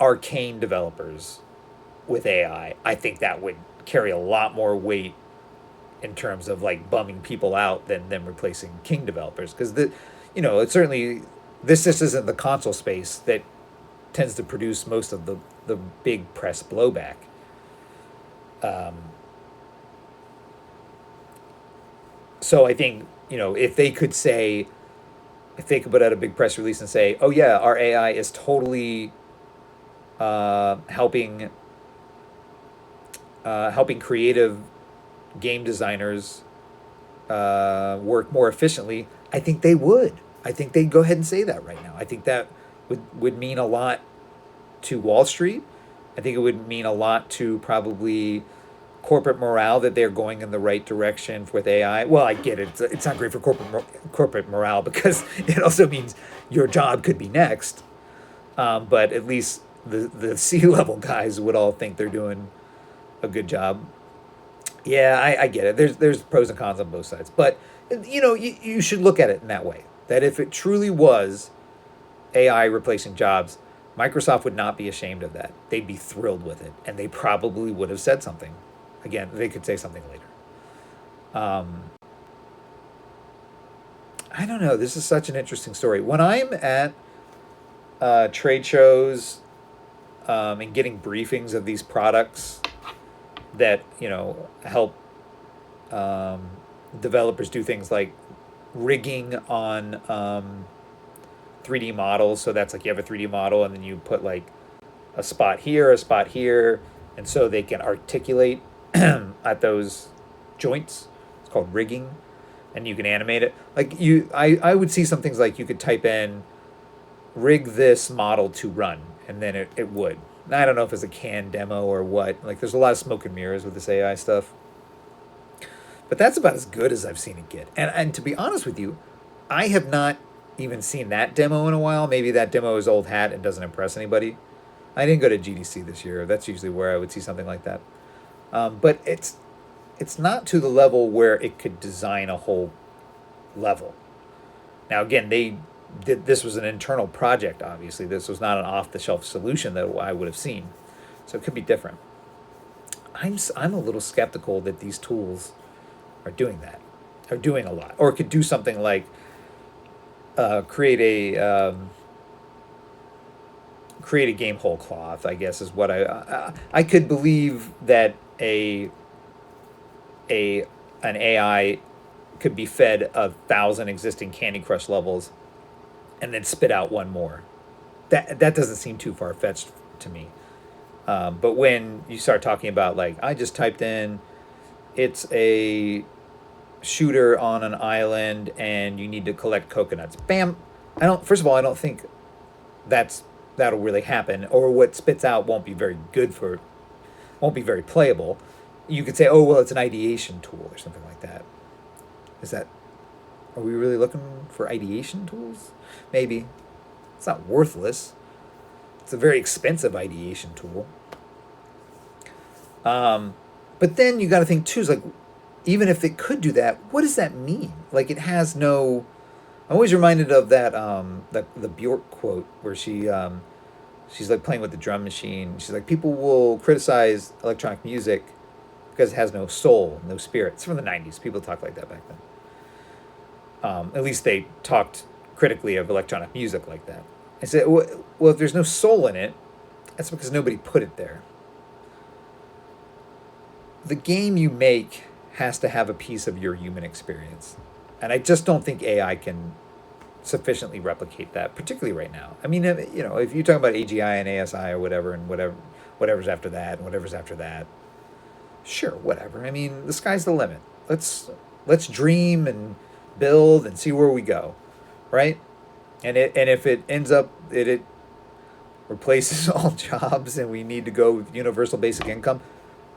arcane developers with AI," I think that would carry a lot more weight in terms of like bumming people out than them replacing King developers, because it's certainly this isn't the console space that tends to produce most of the big press blowback. Um, so I think if they could say, if they could put out a big press release and say, "Oh yeah, our AI is totally helping helping creative game designers work more efficiently," I think they would. I think they'd go ahead and say that right now. I think that would mean a lot to Wall Street. I think it would mean a lot to probably corporate morale, that they're going in the right direction with AI. Well, I get it. It's not great for corporate morale because it also means your job could be next. But at least the C-level guys would all think they're doing a good job. Yeah, I get it. There's pros and cons on both sides, but you should look at it in that way. That if it truly was AI replacing jobs, Microsoft would not be ashamed of that. They'd be thrilled with it, and they probably would have said something. Again, they could say something later. Um, I don't know. This is such an interesting story. When I'm at trade shows and getting briefings of these products that help um, developers do things like rigging on 3D models. So that's like you have a 3D model and then you put like a spot here, and so they can articulate at those joints. It's called rigging, and you can animate it. Like I would see some things like you could type in rig this model to run, and then it would. I don't know if it's a canned demo or what. Like there's a lot of smoke and mirrors with this AI stuff. But that's about as good as I've seen it get. And to be honest with you, I have not even seen that demo in a while. Maybe that demo is old hat and doesn't impress anybody. I didn't go to GDC this year. That's usually where I would see something like that. But it's not to the level where it could design a whole level. Now again, this was an internal project. Obviously, this was not an off-the-shelf solution that I would have seen. So it could be different. I'm a little skeptical that these tools are doing that, are doing a lot, or could do something like create a game whole cloth. I guess is what I could believe that a an AI could be fed 1,000 existing Candy Crush levels and then spit out one more. That doesn't seem too far fetched to me. But when you start talking about like I just typed in, it's a shooter on an island and you need to collect coconuts. Bam. I don't. First of all, I don't think that'll really happen, or what spits out won't be very good won't be very playable. You could say, oh well, it's an ideation tool or something like that. Is that? Are we really looking for ideation tools? Maybe. It's not worthless. It's a very expensive ideation tool. But then you got to think too. Is like, even if it could do that, what does that mean? Like, it has no. I'm always reminded of that the Bjork quote where she She's like playing with the drum machine. She's like, people will criticize electronic music because it has no soul, no spirit. It's from the 90s. People talked like that back then. At least they talked critically of electronic music like that. I said, well, if there's no soul in it, that's because nobody put it there. The game you make has to have a piece of your human experience. And I just don't think AI can sufficiently replicate that, particularly right now. I mean, if you talk about AGI and ASI or whatever, and whatever's after that, and whatever's after that, sure, whatever. I mean, the sky's the limit. Let's dream and build and see where we go, right? And if it ends up it replaces all jobs and we need to go with universal basic income,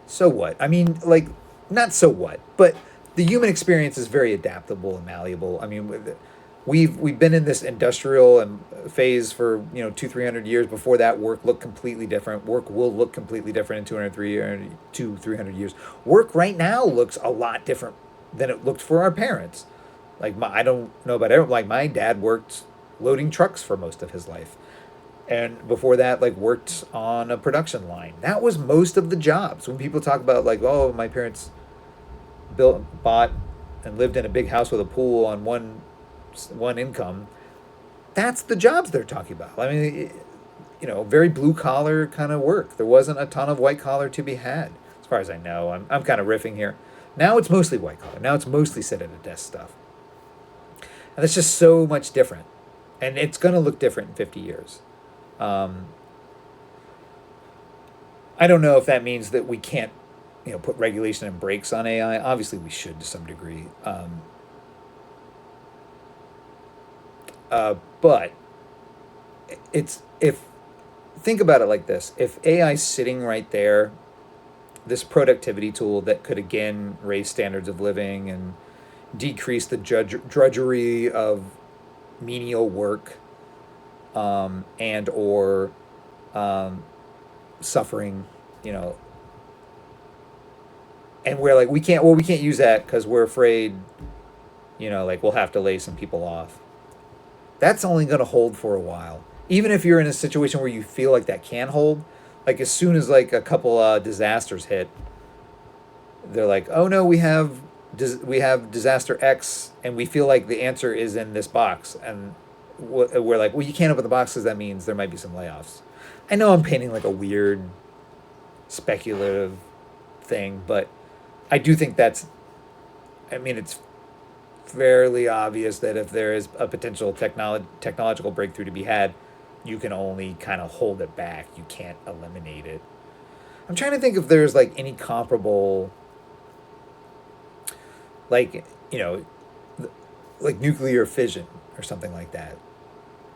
so what? I mean, like, not so what, but the human experience is very adaptable and malleable. I mean, we've been in this industrial and phase for 200-300 years. Before that, work looked completely different. Work will look completely different in 200-300 years. Work right now looks a lot different than it looked for our parents. Like, I don't know about everyone. Like, my dad worked loading trucks for most of his life, and before that, like, worked on a production line. That was most of the jobs. When people talk about, like, oh, my parents bought and lived in a big house with a pool on one income, that's the jobs they're talking about. I mean, very blue collar kind of work. There wasn't a ton of white collar to be had, as far as I know. I'm kind of riffing here. Now it's mostly white collar. Now it's mostly sit at a desk stuff, and it's just so much different, and it's going to look different in 50 years. I don't know if that means that we can't, put regulation and brakes on AI. Obviously, we should to some degree. But it's if think about it like this: if AI's sitting right there, this productivity tool that could again raise standards of living and decrease the drudgery of menial work, and or suffering, and we're like, we can't use that because we're afraid, like, we'll have to lay some people off. That's only going to hold for a while. Even if you're in a situation where you feel like that can hold, like, as soon as, like, a couple disasters hit, they're like, oh no, we have disaster X, and we feel like the answer is in this box, and we're like, well, you can't open the box because that means there might be some layoffs. I know I'm painting like a weird speculative thing, but I do think it's fairly obvious that if there is a potential technological breakthrough to be had, you can only kind of hold it back. You can't eliminate it. I'm trying to think if there's, like, any comparable, like, like nuclear fission or something like that,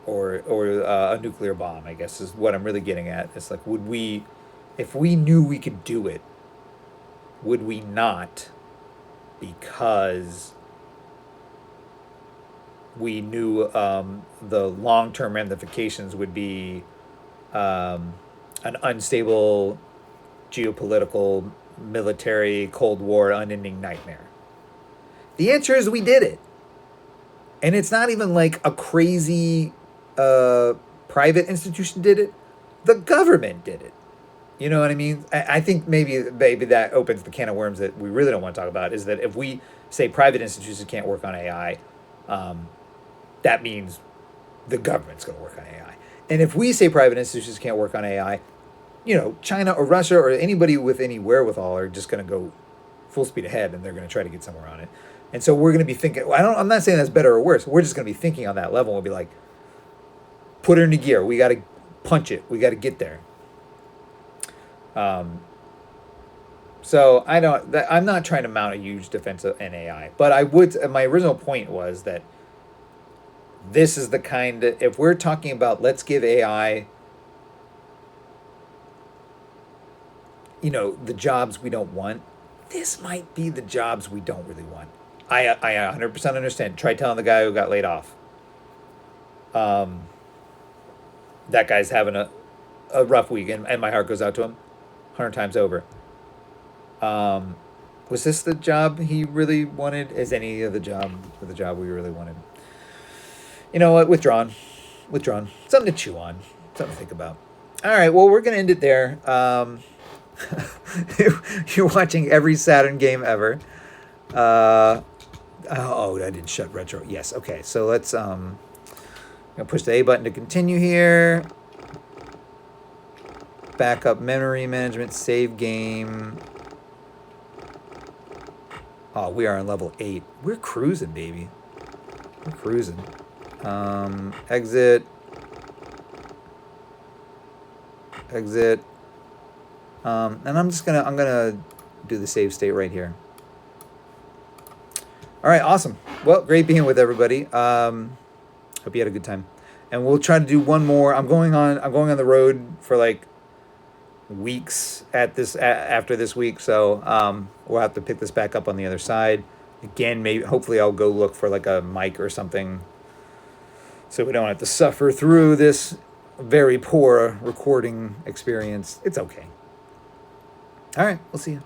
or a nuclear bomb, I guess, is what I'm really getting at. It's like, if we knew we could do it, would we not? Because we knew the long-term ramifications would be an unstable geopolitical, military, Cold War, unending nightmare. The answer is we did it. And it's not even like a crazy private institution did it. The government did it. You know what I mean? I think maybe that opens the can of worms that we really don't want to talk about, is that if we say private institutions can't work on AI, that means the government's going to work on AI. And if we say private institutions can't work on AI, China or Russia or anybody with any wherewithal are just going to go full speed ahead, and they're going to try to get somewhere on it. And so we're going to be thinking, I'm not saying that's better or worse. We're just going to be thinking on that level. We'll be like, put her into gear. We got to punch it. We got to get there. So I'm not trying to mount a huge defense of AI, but my original point was that this is the kind of, if we're talking about, let's give AI, the jobs we don't want, this might be the jobs we don't really want. I 100% understand. Try telling the guy who got laid off. That guy's having a rough week, and my heart goes out to him 100 times over. Was this the job he really wanted? Is any of the job we really wanted? You know what? Withdrawn. Something to chew on. Something to think about. All right, well, we're going to end it there. You're watching every Saturn game ever. Oh, I didn't shut retro. Yes, okay. So let's I'm gonna push the A button to continue here. Backup memory management, save game. Oh, we are on level 8. We're cruising, baby. We're cruising. Exit. Exit. And I'm gonna do the save state right here. All right, awesome. Well, great being with everybody. Hope you had a good time, and we'll try to do one more. I'm going on the road for like weeks after this week, so we'll have to pick this back up on the other side. Again, maybe hopefully I'll go look for like a mic or something, so we don't have to suffer through this very poor recording experience. It's okay. All right, we'll see you.